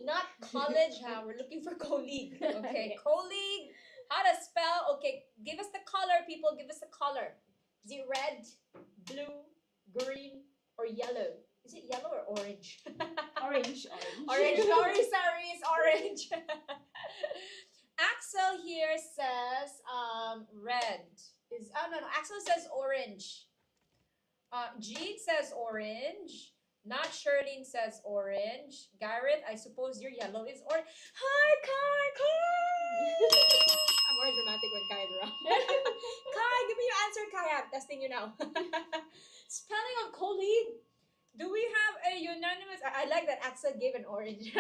Not college, huh? We're looking for colleague. Okay, colleague. How to spell? Okay, give us the color, people. Give us the color. Is it red, blue, green, or yellow? Is it yellow or orange? Orange. Orange. Sorry, it's orange. Axel here says red. No. Axel says orange. Jean says orange. Not Shirlene says orange. Garrett, I suppose your yellow is orange. Hi, Kai. I'm always dramatic when Kai is around. Kai, give me your answer, Kai. I'm testing you now. Spelling of colleague. Do we have a unanimous? I like that Axel gave an orange.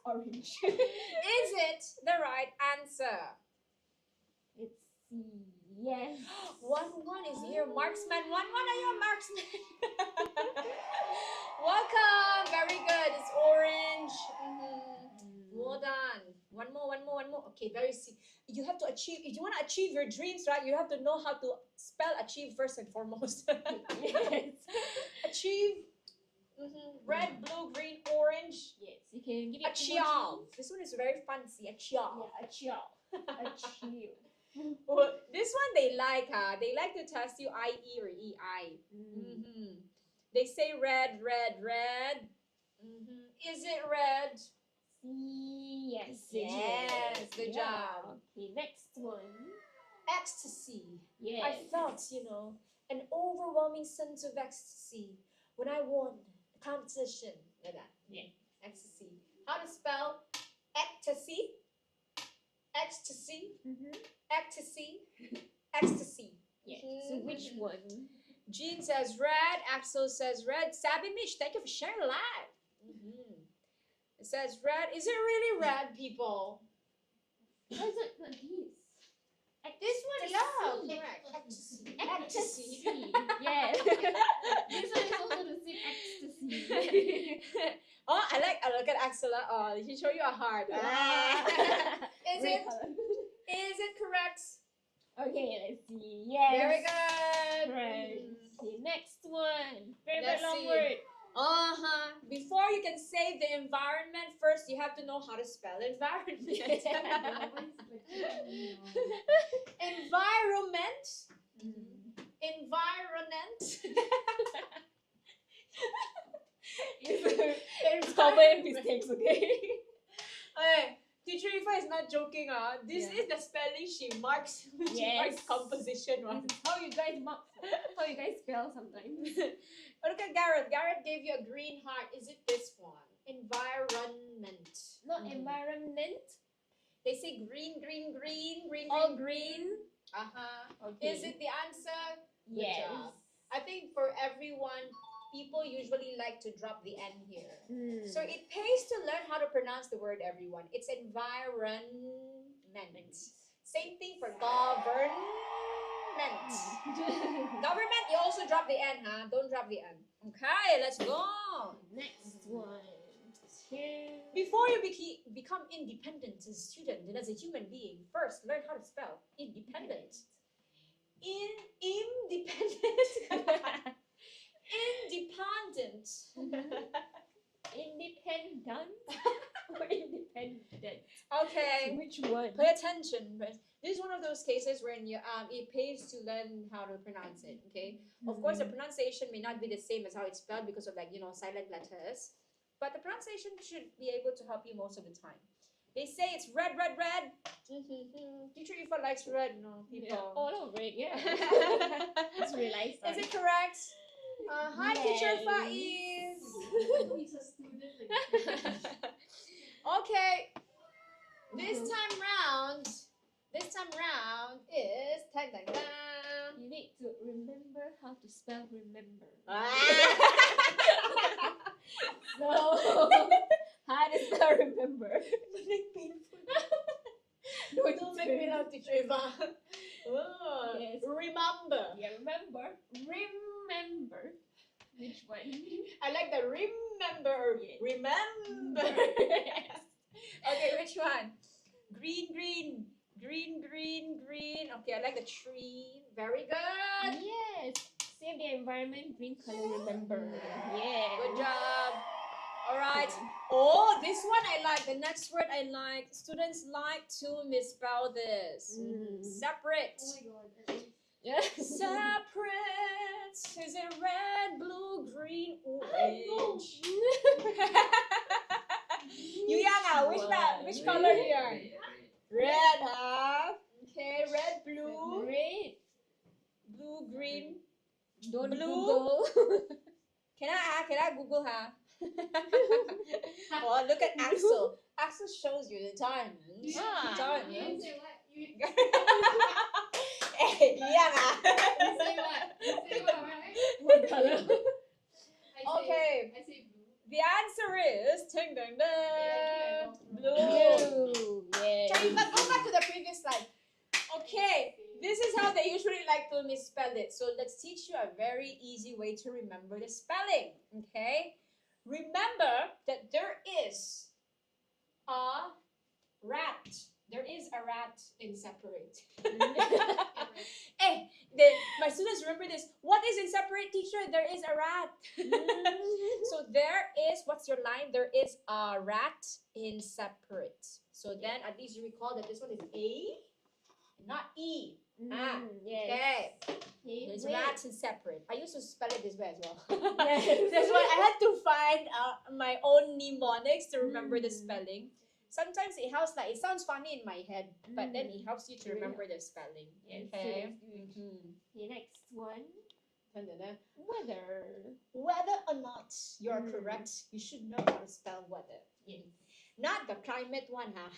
Orange. Is it the right answer? Let's see. Yes. 1 is here. Marksman. 1 are you a marksman? Welcome. Very good. It's orange. Well done. One more. Okay, very you have to achieve. If you want to achieve your dreams, right, you have to know how to spell achieve first and foremost. Yes. Achieve. Red, blue, green, orange. Yes. You can give it Achieve. This one is very fancy. Achieve. Yeah, achieve. Well, this one they like, huh? They like to test you IE or EI. They say red. Is it red? Yes. Yes, good job. Okay, next one. Ecstasy. Yes. I felt, an overwhelming sense of ecstasy when I won the competition. Like that. Yeah. Ecstasy. How to spell ecstasy? Ecstasy. Ecstasy. Yeah. So which one? Jean says red. Axel says red. Sabby Mish, thank you for sharing live. It says red. Is it really red, people? How is it not this? This one, yeah, correct. Ecstasy. Yes. This one is also the same ecstasy. Oh, I look at Axel. Oh, he show you a heart. Is it correct? Okay, let's see. Yes. Very good. Right. Okay, next one. Very Let's long see. word. Before you can save the environment, first you have to know how to spell environment. Environment. Environment. It's common mistakes, okay? Okay. Teacher Ifa is not joking. This Yeah. is the spelling she marks. She Yes. marks composition one. This is how you guys how you guys spell sometimes. Look at Garrett. Garrett gave you a green heart. Is it this one? Environment. Not Mhm. environment. They say green, green, green, green, All green, green. Okay. Is it the answer? Good Yes. job. I think for everyone, people usually like to drop the N here. Mm. So it pays to learn how to pronounce the word, everyone. It's environment. Same thing for government. Government, you also drop the N, huh? Don't drop the N. Okay, let's go. Next one. Here. Before you become independent as a student and as a human being, first learn how to spell independent. Independent. Independent. Independent or independent? Okay. Which one? Pay attention. This is one of those cases when you it pays to learn how to pronounce it. Okay. Of course, the pronunciation may not be the same as how it's spelled because of silent letters, but the pronunciation should be able to help you most of the time. They say it's red, red, red. Teacher Ifa likes red. No, people. Yeah, all over it. Yeah. Just realized. Is it correct? Hi, Teacher Ifa is. He's a student. Okay. This time round is tang tang tang. You need to remember how to spell remember. So, how to spell remember? Don't make me laugh, Teacher Ifa. Oh, Yes. remember. Yeah, remember. Remember. Which one? I like the remember. Yeah. Remember. Okay, which one? Green, green, green, green, green. Okay, I like the tree. Very good. Yes. Save the environment, green color, remember. Yeah. Good job. All right. Oh, this one I like. The next word I like. Students like to misspell this. Separate. Oh my god. Yeah. Separate. Is it red, blue, green, orange? You young, which color here? Red, huh? Okay, red, blue, Red. blue, green. Don't Blue. Google. Can I Google her? Oh, look at Axel. Axel shows you the diamonds. You Ah. didn't say what? You Hey, yeah. say what? You say what, right? What color? Okay. I say blue. The answer is ting ding ding. Yeah, Blue. Blue. Yeah. So you can go back to the previous slide. Okay, this is how they usually like to misspell it. So let's teach you a very easy way to remember the spelling. Okay, remember that there is a rat. There is a rat in separate. Hey, my students remember this. What is in separate, teacher? There is a rat. So there is, what's your line? There is a rat in separate. So then at least you recall that this one is A, not E. Yes. Okay. Okay, There's wait. rats in separate. I used to spell it this way as well. Yes. That's why I had to find my own mnemonics to remember the spelling. Sometimes it helps, like it sounds funny in my head, but then it helps you to remember the spelling. Yes, Okay. so that's good. Mhm. Okay, next one. Dun-dun-dun. Weather. Whether or not you're correct, you should know how to spell weather. Yes. Not the climate one, huh?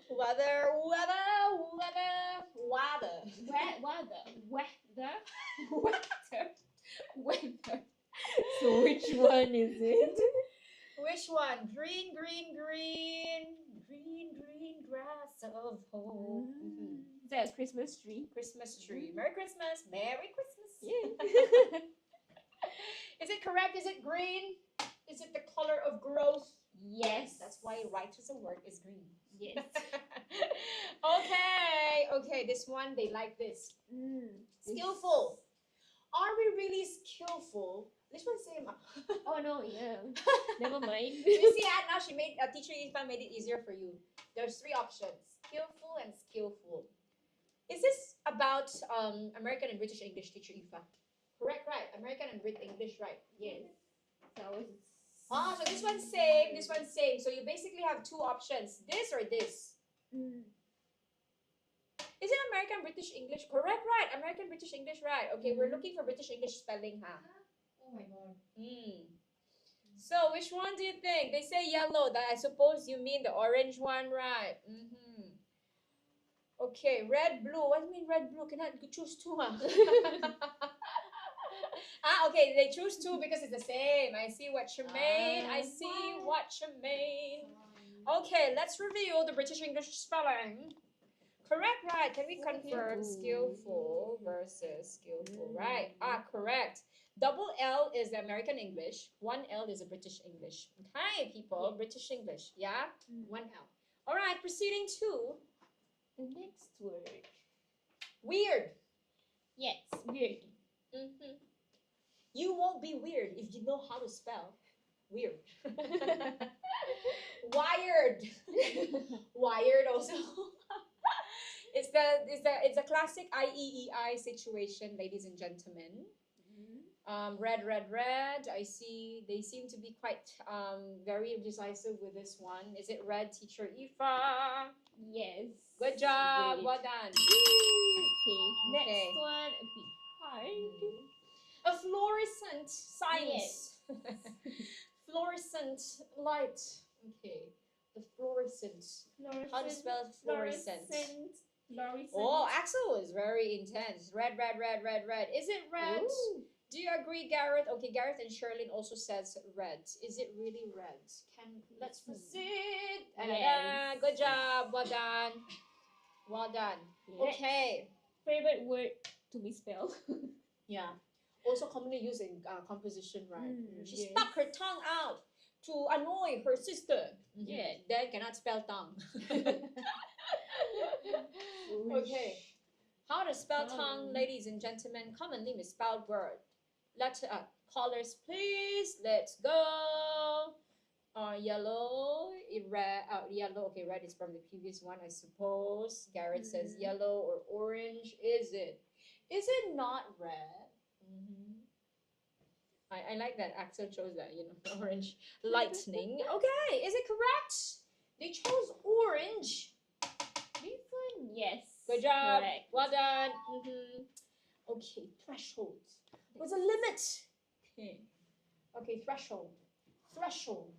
Weather. Weather. So which one is it? Which one? Green, green, green. Green, green grass of home. Mhm. Is that a Christmas tree? Christmas tree. Merry Christmas. Merry Christmas. Yeah. Is it correct? Is it green? Is it the color of growth? Yes. That's why writers of work is green. Yes. Okay, this one, they like this. Mm. Skillful. Are we really skillful? This one same. Oh no, yeah. Never mind. You see, now she made teacher Ifa made it easier for you. There's 3 options: skillful and skillful. Is this about American and British English, teacher Ifa? Correct, right? American and British English, right? Yes. So I was Ah, so this one's same, this one's same. So you basically have two options, this or this. Is it American British English? Correct, right? American British English, right? Okay, we're looking for British English spelling, huh? Oh my god. So which one do you think? They say yellow. That I suppose you mean the orange one, right? Okay, red, blue. What do you mean red, blue? Cannot choose two, huh? Okay, they choose two because it's the same. I see what you mean. I see what you mean. Okay, let's review the British English spelling. Correct, right? Can we confirm skillful versus skillful, right? Correct. Double L is the American English. One L is a British English. Okay, people, British English. Yeah, one L. All right, proceeding to The next word. weird. Yes, weird. You won't be weird if you know how to spell weird. Wired. Wired also. It's a classic IEEI situation, ladies and gentlemen. Red, red, red. I see they seem to be quite very decisive with this one. Is it red, teacher Ifa? Yes. Good job. Red. Well done. Okay. Next Okay. one, a bit hard. A fluorescent science. Fluorescent light. Okay. The fluorescent. How to spell fluorescent? Fluorescent. Oh, Axel was very intense. Red, red, red, red, red. Is it red? Ooh. Do you agree, Gareth? Okay, Gareth and Sherlyn also says red. Is it really red? Let's proceed. Yes. Good job. Well done. Well done. Okay. Favorite word to be spelled. Yeah. Also commonly used in composition, right? She Yes. stuck her tongue out to annoy her sister. Yeah. Dad cannot spell tongue. Okay. How to spell tongue, ladies and gentlemen? Commonly misspelled word. Callers, please. Let's go. Yellow, red. Yellow. Okay, red is from the previous one, I suppose. Garrett says yellow or orange. Is it? Is it not red? I like that Axel chose that. Orange lightning. Okay, is it correct? They chose orange. This one, yes. Good job. Correct. Well done. Okay, threshold. What's a limit? Okay, threshold. Threshold.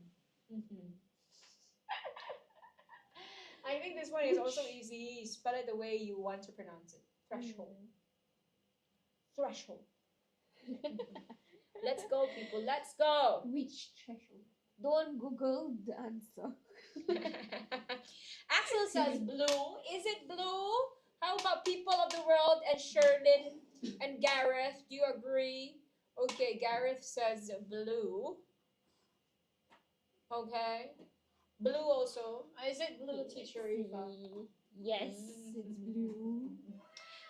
I think this one is also easy. Spell it the way you want to pronounce it. Threshold. Threshold. Let's go, people. Let's go. Which threshold? Don't Google the answer. Axel says blue. Is it blue? How about people of the world and Sherlyn and Gareth? Do you agree? Okay, Gareth says blue. Okay. Blue also. Is it blue, teacher Eva? Yes, it's blue.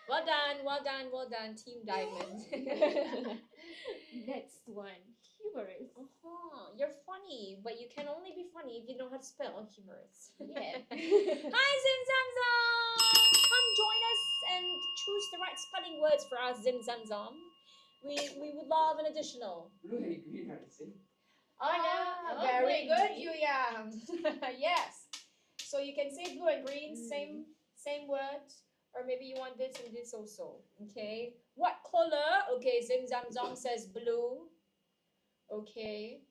Well done, well done, well done, Team Diamond. Next one, humorous. You're funny, but you can only be funny if you know how to spell humorous. Yeah. Hi, Zim Zam Zam! Come join us and choose the right spelling words for us, Zim Zam Zam. We would love an additional. Blue and green are the same. Very good, Yuyang. Yes. So you can say blue and green, same word. Or maybe you want this and this also. Okay. What color? Okay, Zim Zam Zam says blue. Okay.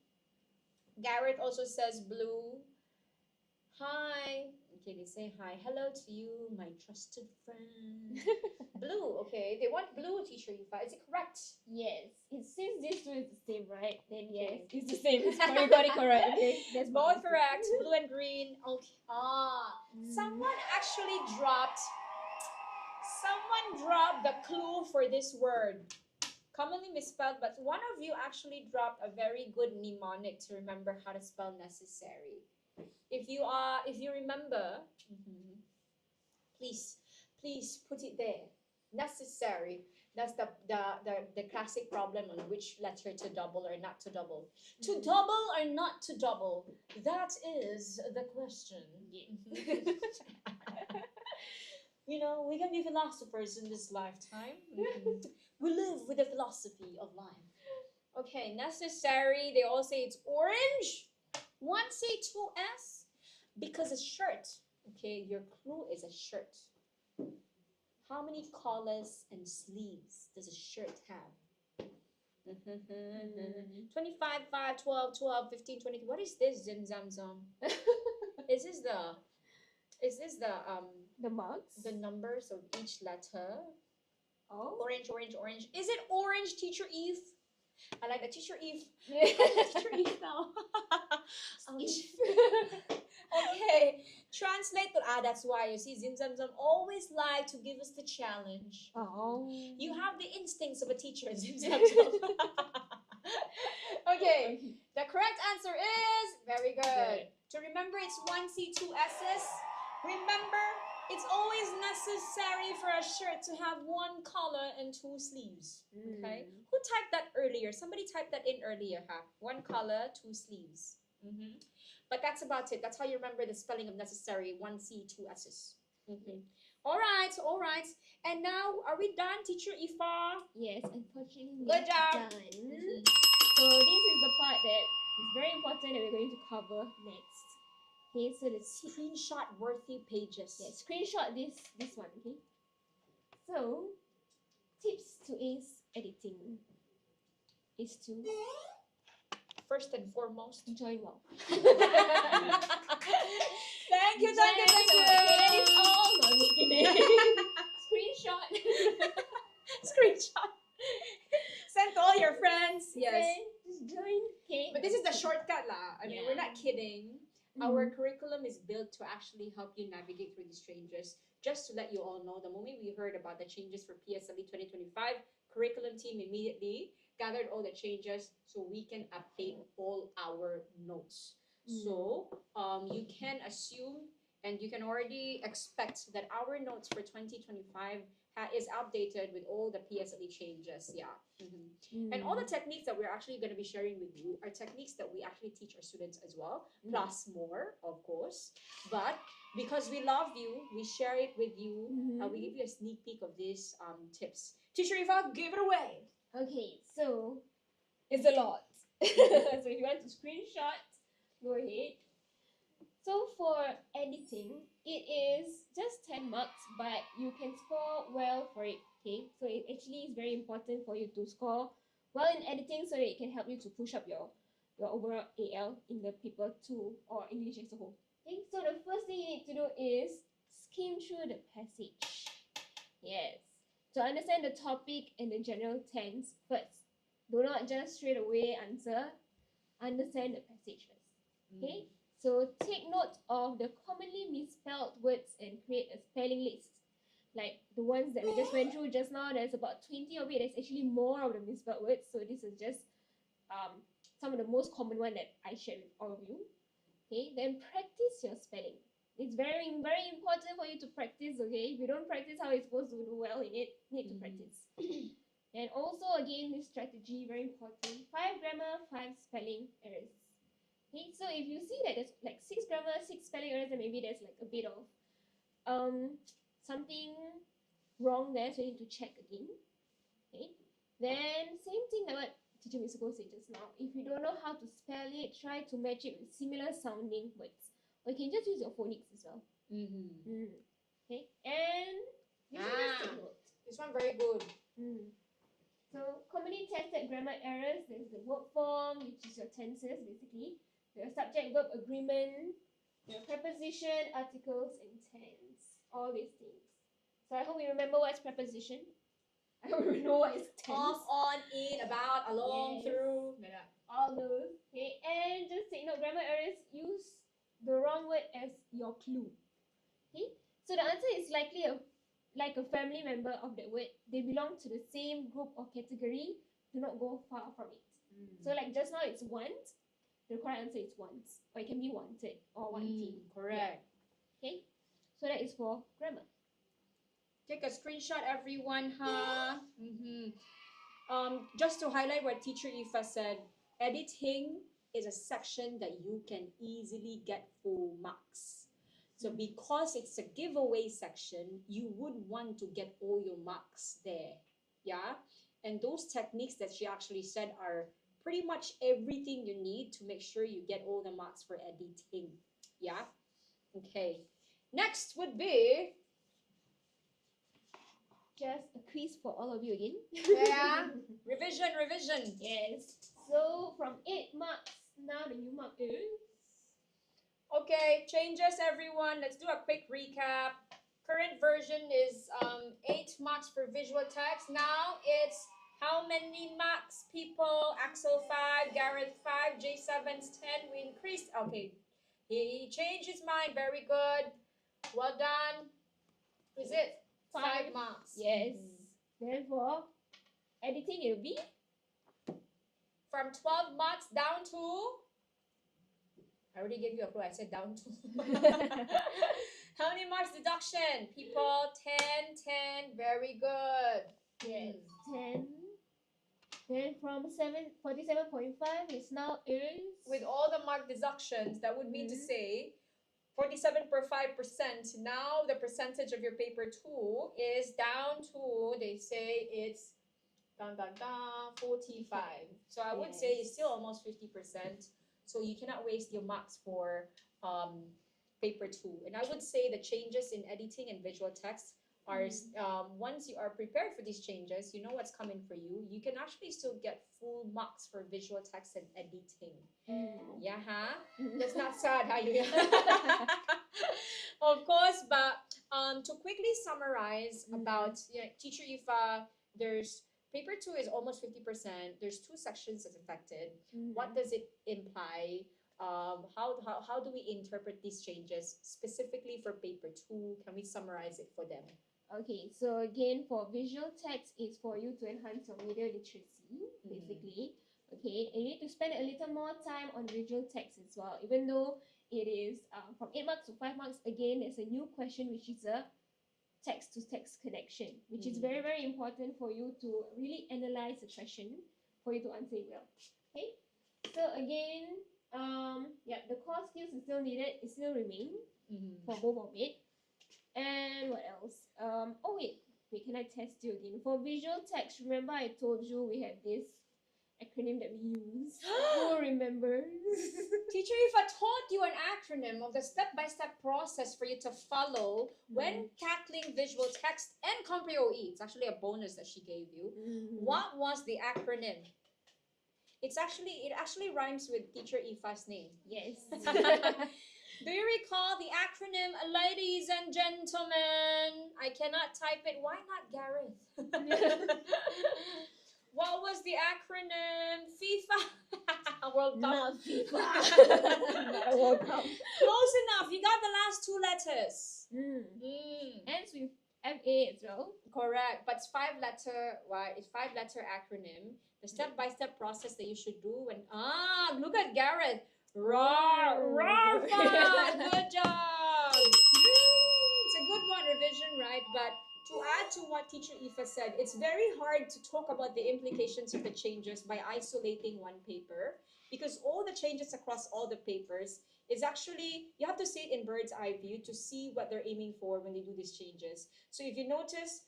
Garrett also says blue. Hi. Okay, they say hi. Hello to you, my trusted friend. Blue. Okay. They want blue, teacher Yufa. Is it correct? Yes. Since this two is the same, right? Then yes, it's the same. You got it correct. Okay. That's Both correct. Blue and green. Okay. Someone actually dropped the clue for this word. Commonly misspelled, but one of you actually dropped a very good mnemonic to remember how to spell necessary. If you remember, please put it there. Necessary. That's the classic problem on which letter to double or not to double. To double or not to double? That is the question. We can be philosophers in this lifetime. We live with the philosophy of life. Okay, necessary. They all say it's orange. One say 2S because a shirt. Okay, your clue is a shirt. How many collars and sleeves does a shirt have? 25, 5, 12, 12, 15, 20. What is this, Zim Zam Zam? Is this The marks? the numbers of each letter? Oh. Orange, orange, orange. Is it orange, Teacher Eve? I like the Teacher Eve. Yeah. Teacher Eve now. Ouch. If. Okay, translate to that's why you see Zim Zam Zam always like to give us the challenge. Oh. You have the instincts of a teacher, Zim Zam Zam. Okay, the correct answer is very good. To remember, it's 1C, 2S's. Remember, it's always necessary for a shirt to have one collar and two sleeves. Okay, who typed that earlier? Somebody typed that in earlier, huh? One collar, two sleeves. But that's about it. That's how you remember the spelling of necessary. 1C, 2S's. All right. And now, are we done, Teacher Ifa? Yes, unfortunately, Good job. done. So this is the part that is very important that we're going to cover next. Okay, so the Screenshot worthy pages. screenshot this one. Okay, so tips to ace editing is to First and foremost. join well. Thank you. Okay, that is all. No, I'm just kidding. Screenshot. Screenshot. Send to all your friends. Yes. Okay, just join. Okay. But this is the shortcut lah. I mean, we're not kidding. Our curriculum is built to actually help you navigate through these changes. Just to let you all know, the moment we heard about the changes for PSLE 2025, curriculum team immediately gathered all the changes so we can update all our notes. So you can assume and you can already expect that our notes for 2025 is updated with all the PSLE changes. And all the techniques that we're actually going to be sharing with you are techniques that we actually teach our students as well, plus more, of course. But because we love you, we share it with you. We give you a sneak peek of these tips. Teacher Ifa, give it away. Okay, so it's a lot. So if you want to screenshot, go ahead. So for editing, it is just 10 marks, but you can score well for it. Okay, so it actually is very important for you to score well in editing so that it can help you to push up your overall AL in the paper 2 or English as a whole. Okay, so the first thing you need to do is skim through the passage. Yes, to understand the topic and the general tense first. Do not just straight away answer. Understand the passage first. Okay, so take note of the commonly misspelled words and create a spelling list. Like the ones that we just went through just now, there's about 20 of it. There's actually more of the misspelled words. So this is just some of the most common one that I shared with all of you. Okay, then practice your spelling. It's very, very important for you to practice, okay? If you don't practice how you're supposed to do well in it, you need to practice. And also, again, this strategy, very important. 5 grammar, 5 spelling errors. Okay, so if you see that there's like 6 grammar, 6 spelling errors, then maybe there's like a bit of something wrong there, so you need to check again. Okay, then same thing like what Teacher Misako said just now. If you don't know how to spell it, try to match it with similar sounding words. Or you can just use your phonics as well. Okay, and you should just take note. This one very good. So commonly tested grammar errors, there's the verb form, which is your tenses basically, your subject verb agreement, your preposition, articles, and tense. All these things. So I hope you remember what's preposition. I hope you know what is tense. Off, on, in, about, along, through. All those. Okay, and just take note, grammar errors, use the wrong word as your clue. Okay, so the answer is likely like a family member of that word. They belong to the same group or category. Do not go far from it. So like just now it's want. The correct answer is wants. Or it can be wanted or wanting. Correct. Yeah. Okay, so that is for grammar. Take a screenshot, everyone, huh? Just to highlight what Teacher Ifa said, editing is a section that you can easily get full marks. So because it's a giveaway section, you would want to get all your marks there. Yeah? And those techniques that she actually said are pretty much everything you need to make sure you get all the marks for editing. Yeah? Okay. Next would be Just a quiz for all of you again. yeah, revision. Yes. So from 8 marks, now the new mark is Okay, changes everyone. Let's do a quick recap. Current version is 8 marks for visual text. Now it's how many marks, people? Axel 5, Gareth 5, J7's 10. We increased. Okay, he changed his mind. Very good. Well done. Is it 5 marks? yes. Therefore, editing it will be From 12 marks down to. I already gave you a clue. I said down to. How many marks deduction? People, 10. Very good. yes 10. Then from 47.5 is now is With all the mark deductions, that would mean to Mhm. say 47.5%. Now the percentage of your paper 2 is down to, they say it's 45. So I would say it's still almost 50%. So you cannot waste your marks for paper 2. And I would say the changes in editing and visual text are once you are prepared for these changes, you know what's coming for you. You can actually still get full marks for visual text and editing. Yeah, huh? That's not sad, huh? Of course, but to quickly summarize about teacher IFA, there's paper 2 is almost 50%. There's 2 sections that's affected. What does it imply? How do we interpret these changes specifically for paper 2? Can we summarize it for them? Okay, so again, for visual text, it's for you to enhance your media literacy, basically. Okay, and you need to spend a little more time on visual text as well. Even though it is from 8 marks to 5 marks, again, there's a new question, which is a text-to-text connection, which is very, very important for you to really analyze the question for you to answer it well. Okay, so again, the core skills is still needed, it still remain for both of it. And what else? Wait, can I test you again? For visual text, remember I told you we have this acronym that we use. Who remembers? Teacher Ifa taught you an acronym of the step-by-step process for you to follow when tackling visual text and CompreOE. It's actually a bonus that she gave you. What was the acronym? It actually rhymes with Teacher Ifa's name. Yes. Do you recall the acronym, ladies and gentlemen? I cannot type it. Why not Gareth? What was the acronym? FIFA World Cup. Not FIFA. Not a World Cup. Close enough. You got the last 2 letters. Ends with FA as well. Correct. But it's 5-letter. Why? It's 5-letter acronym. The step-by-step process that you should do when look at Gareth. Raffles. Good job. It's a good one, revision, right? But to add to what Teacher Ifa said, it's very hard to talk about the implications of the changes by isolating one paper, because all the changes across all the papers is actually, you have to see it in bird's eye view to see what they're aiming for when they do these changes. So if you notice,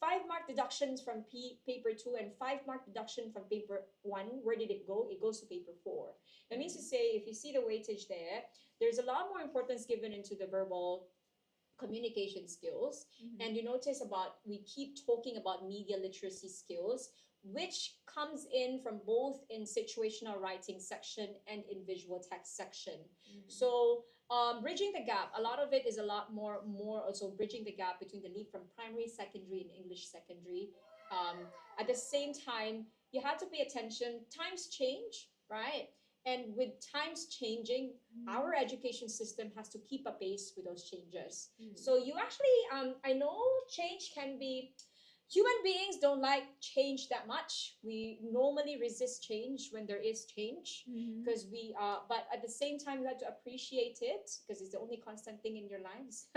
5-mark deductions from paper 2 and 5-mark deduction from paper 1, where did it go? It goes to paper 4. That means to say, if you see the weightage there, there's a lot more importance given into the verbal communication skills. And you notice we keep talking about media literacy skills, which comes in from both in situational writing section and in visual text section. So bridging the gap, a lot of it is a lot more also bridging the gap between the leap from primary, secondary, and English secondary. At the same time, you have to pay attention. Times change, right? And with times changing, our education system has to keep a pace with those changes. So you actually, I know change can be, human beings don't like change that much. We normally resist change when there is change, because but at the same time, you have to appreciate it, because it's the only constant thing in your lives.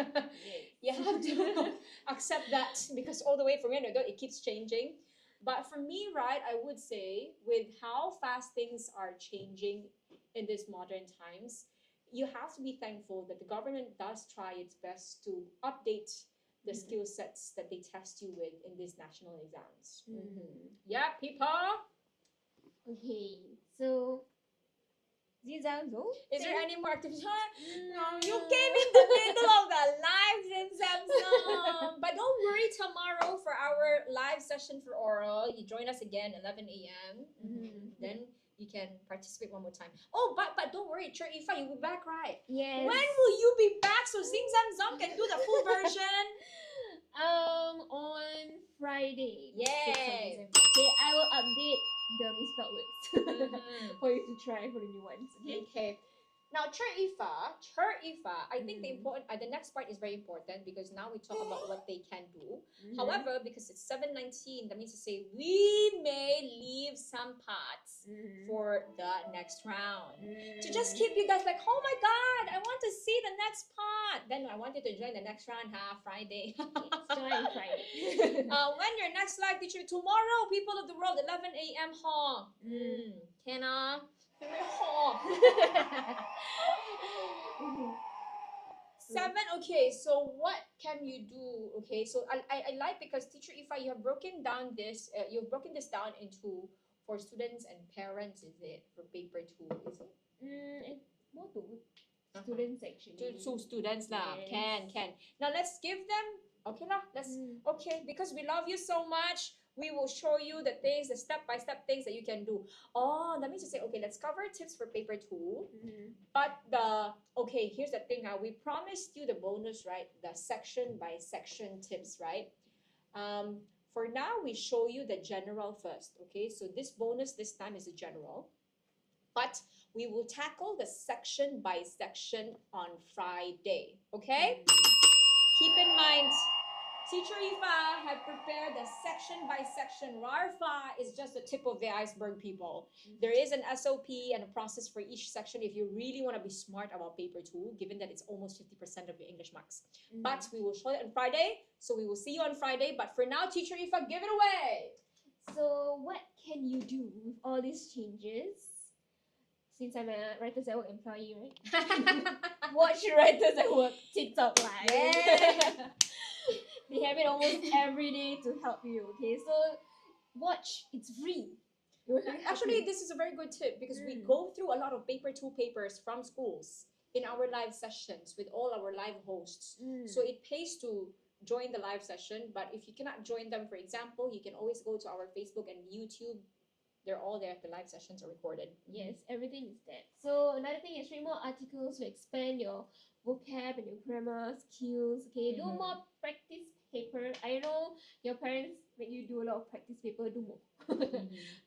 You have to accept that, because all the way from it keeps changing. But for me, right, I would say with how fast things are changing in these modern times, you have to be thankful that the government does try its best to update the skill sets that they test you with in these national exams. Yeah, people. Okay, so Zizanzo. Is there any more activities? No, you came in the middle of the live Samsung. But don't worry, tomorrow for our live session for oral, you join us again 11 a.m. Then you can participate one more time. Oh, but don't worry, Ifa, you'll be back, right? Yes. When will you be back so Zing Samsung can do the full version? On Friday. Yay. 6th of December. Okay, I will update the misspelled words for you to try for the new ones. Okay. Okay. Now, Ifa, I think the next part is very important because now we talk about what they can do. However, because it's 7:19, that means to say we may leave some parts for the next round. To just keep you guys like, oh my god, I want to see the next part. Then I want you to join the next round, Friday. It's join Friday. When your next live teacher tomorrow, people of the world, 11 a.m. Hong. Can 7. Okay, so what can you do? Okay, so I like because teacher Ifa, you have broken down this. You've broken this down into for students and parents. Is it for paper 2? Is it? It's more to students actually. To students lah. Yes. Can. Now let's give them. Okay lah. Okay, because we love you so much. We will show you the things, the step-by-step things that you can do. Oh, that means to say, okay, let's cover tips for paper 2. But here's the thing. We promised you the bonus, right? The section-by-section tips, right? For now, we show you the general first. Okay, so this bonus this time is a general. But we will tackle the section-by-section on Friday. Okay? Keep in mind, Teacher Ifa had prepared the section-by-section. Rafa is just the tip of the iceberg, people. There is an SOP and a process for each section if you really want to be smart about paper 2, given that it's almost 50% of your English marks. But we will show it on Friday, so we will see you on Friday. But for now, Teacher Ifa, give it away! So what can you do with all these changes? Since I'm a Writers at Work employee, right? Watch Writers at Work TikTok live. Yeah. They have it almost every day to help you. Okay, so watch. It's free. Actually, this is a very good tip because we go through a lot of paper 2 papers from schools in our live sessions with all our live hosts. So it pays to join the live session. But if you cannot join them, for example, you can always go to our Facebook and YouTube. They're all there. The live sessions are recorded. Yes, everything is there. So another thing is read more articles to expand your vocab and your grammar skills. Okay, do more practice paper. I know your parents make you do a lot of practice paper. Do more.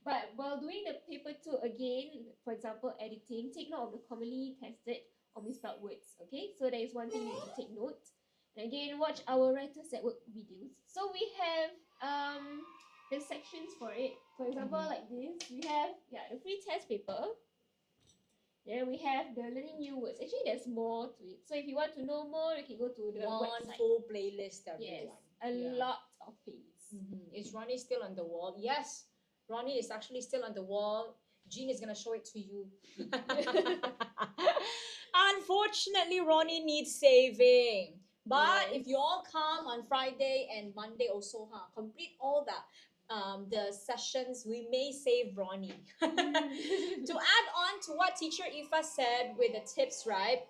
But while doing the paper 2 again, for example, editing, take note of the commonly tested or misspelled words. Okay, so that is one thing you need to take note. And again, watch our Writers at Work videos. So we have the sections for it. For example, like this, we have the free test paper. Then we have the learning new words. Actually, there's more to it. So if you want to know more, you can go to the one website. Full playlist, everyone. Yes, a lot of playlists. Is Ronnie still on the wall? Yes, Ronnie is actually still on the wall. Jean is gonna show it to you. Unfortunately, Ronnie needs saving. But if you all come on Friday and Monday also, complete all the sessions, we may save Ronnie. To add on to what Teacher Ifa said with the tips, right?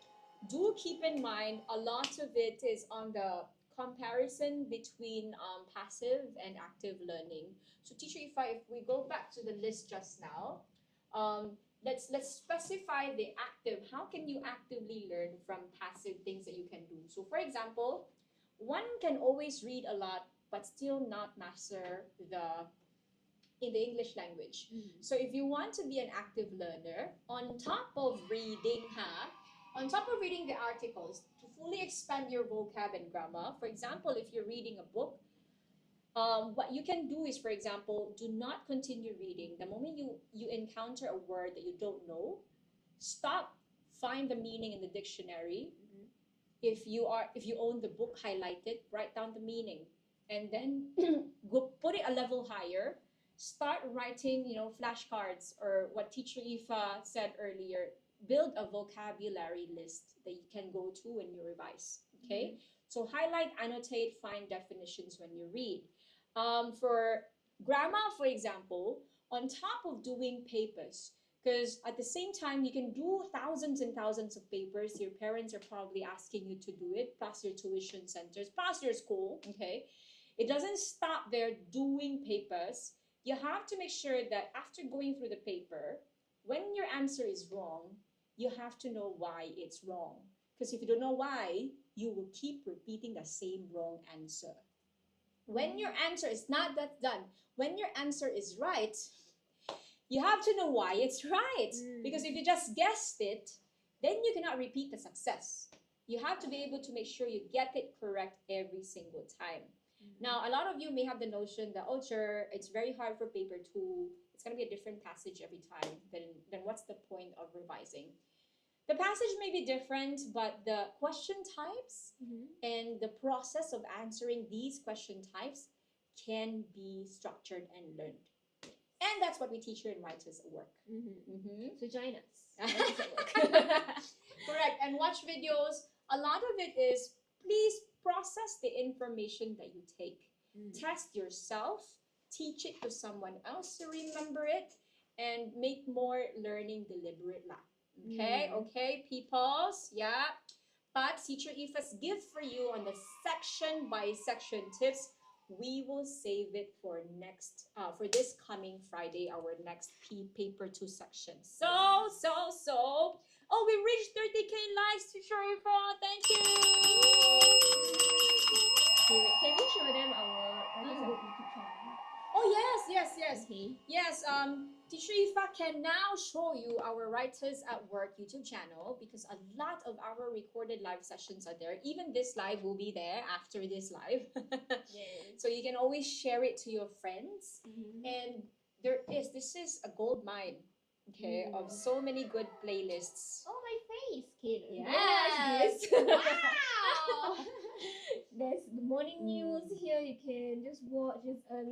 Do keep in mind a lot of it is on the comparison between passive and active learning. So Teacher Ifa, if we go back to the list just now, let's specify the active. How can you actively learn from passive things that you can do? So for example, one can always read a lot but still not master in the English language. So if you want to be an active learner, on top of reading the articles, to fully expand your vocab and grammar, for example, if you're reading a book, what you can do is, for example, do not continue reading. The moment you encounter a word that you don't know, stop, find the meaning in the dictionary. If you own the book, highlight it, write down the meaning, and then go put it a level higher. Start writing, flashcards, or what Teacher Ifa said earlier. Build a vocabulary list that you can go to when you revise. Okay, so highlight, annotate, find definitions when you read. For grammar, for example, on top of doing papers. Because at the same time, you can do thousands and thousands of papers. Your parents are probably asking you to do it, plus your tuition centers, plus your school, okay? It doesn't stop there doing papers. You have to make sure that after going through the paper, when your answer is wrong, you have to know why it's wrong. Because if you don't know why, you will keep repeating the same wrong answer. When your answer is not that done, when your answer is right, you have to know why it's right. Because if you just guessed it, then you cannot repeat the success. You have to be able to make sure you get it correct every single time. Now, a lot of you may have the notion that, oh, sure, it's very hard for paper 2. It's going to be a different passage every time. Then what's the point of revising? The passage may be different, but the question types and the process of answering these question types can be structured and learned. And that's what we teach here in Writers at Work. So join us. Writers at Work. Correct. And watch videos. A lot of it is, please process the information that you take. Test yourself. Teach it to someone else to remember it. And make more learning deliberate. Okay? Okay, peoples? Yeah. But Teacher Aoife's gift for you on the section by section tips, we will save it for this coming Friday, our next paper 2 section. So. Oh, we reached 30K likes, Teacher Aoife. Thank you. Can we show them our YouTube channel? Oh, yes. Okay. Yes, Teacher Aoife can now show you our Writers at Work YouTube channel because a lot of our recorded live sessions are there. Even this live will be there after this live. Yes. So you can always share it to your friends. And this is a gold mine, okay, of so many good playlists. Oh, my face, Kate. Yes. Wow. There's the morning news here. You can just watch. There's a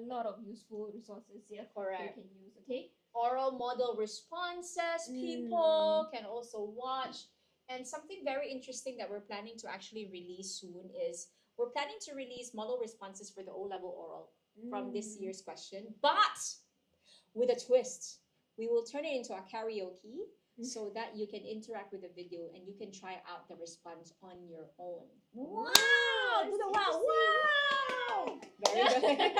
lot of useful resources here. Correct. You can use. Okay. Oral model responses, people can also watch. And something very interesting that we're planning to actually release soon is we're planning to release model responses for the O-level oral from this year's question, but with a twist. We will turn it into a karaoke so that you can interact with the video and you can try out the response on your own. Wow! Do the wow! Wow! Very good.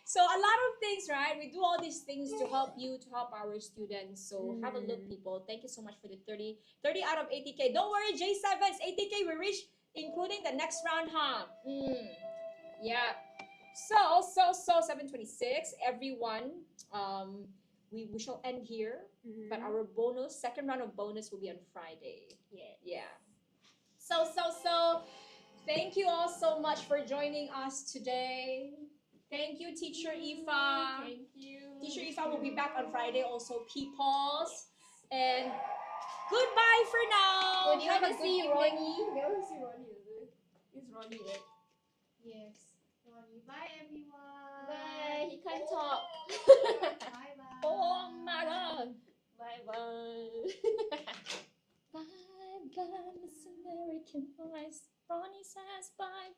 So a lot of things, right? We do all these things to help you, to help our students. So have a look, people. Thank you so much for the 30 out of 80K. Don't worry, J7's 80K we reached, including the next round, huh? Yeah. So 7:26, everyone. We shall end here, but our second round of bonus will be on Friday. Yeah. So thank you all so much for joining us today. Thank you, Teacher Aoife. Thank you. Teacher Aoife will be back on Friday also, peoples. And goodbye for now. Oh, do you Have want a to good see evening. Ronnie? You want to see Ronnie, is it? It's Ronnie, right? Yes. Ronnie. Bye, everyone. Bye. He can't talk. Bye. Oh my God. Bye. Bye, Miss American Voice. Ronnie says bye.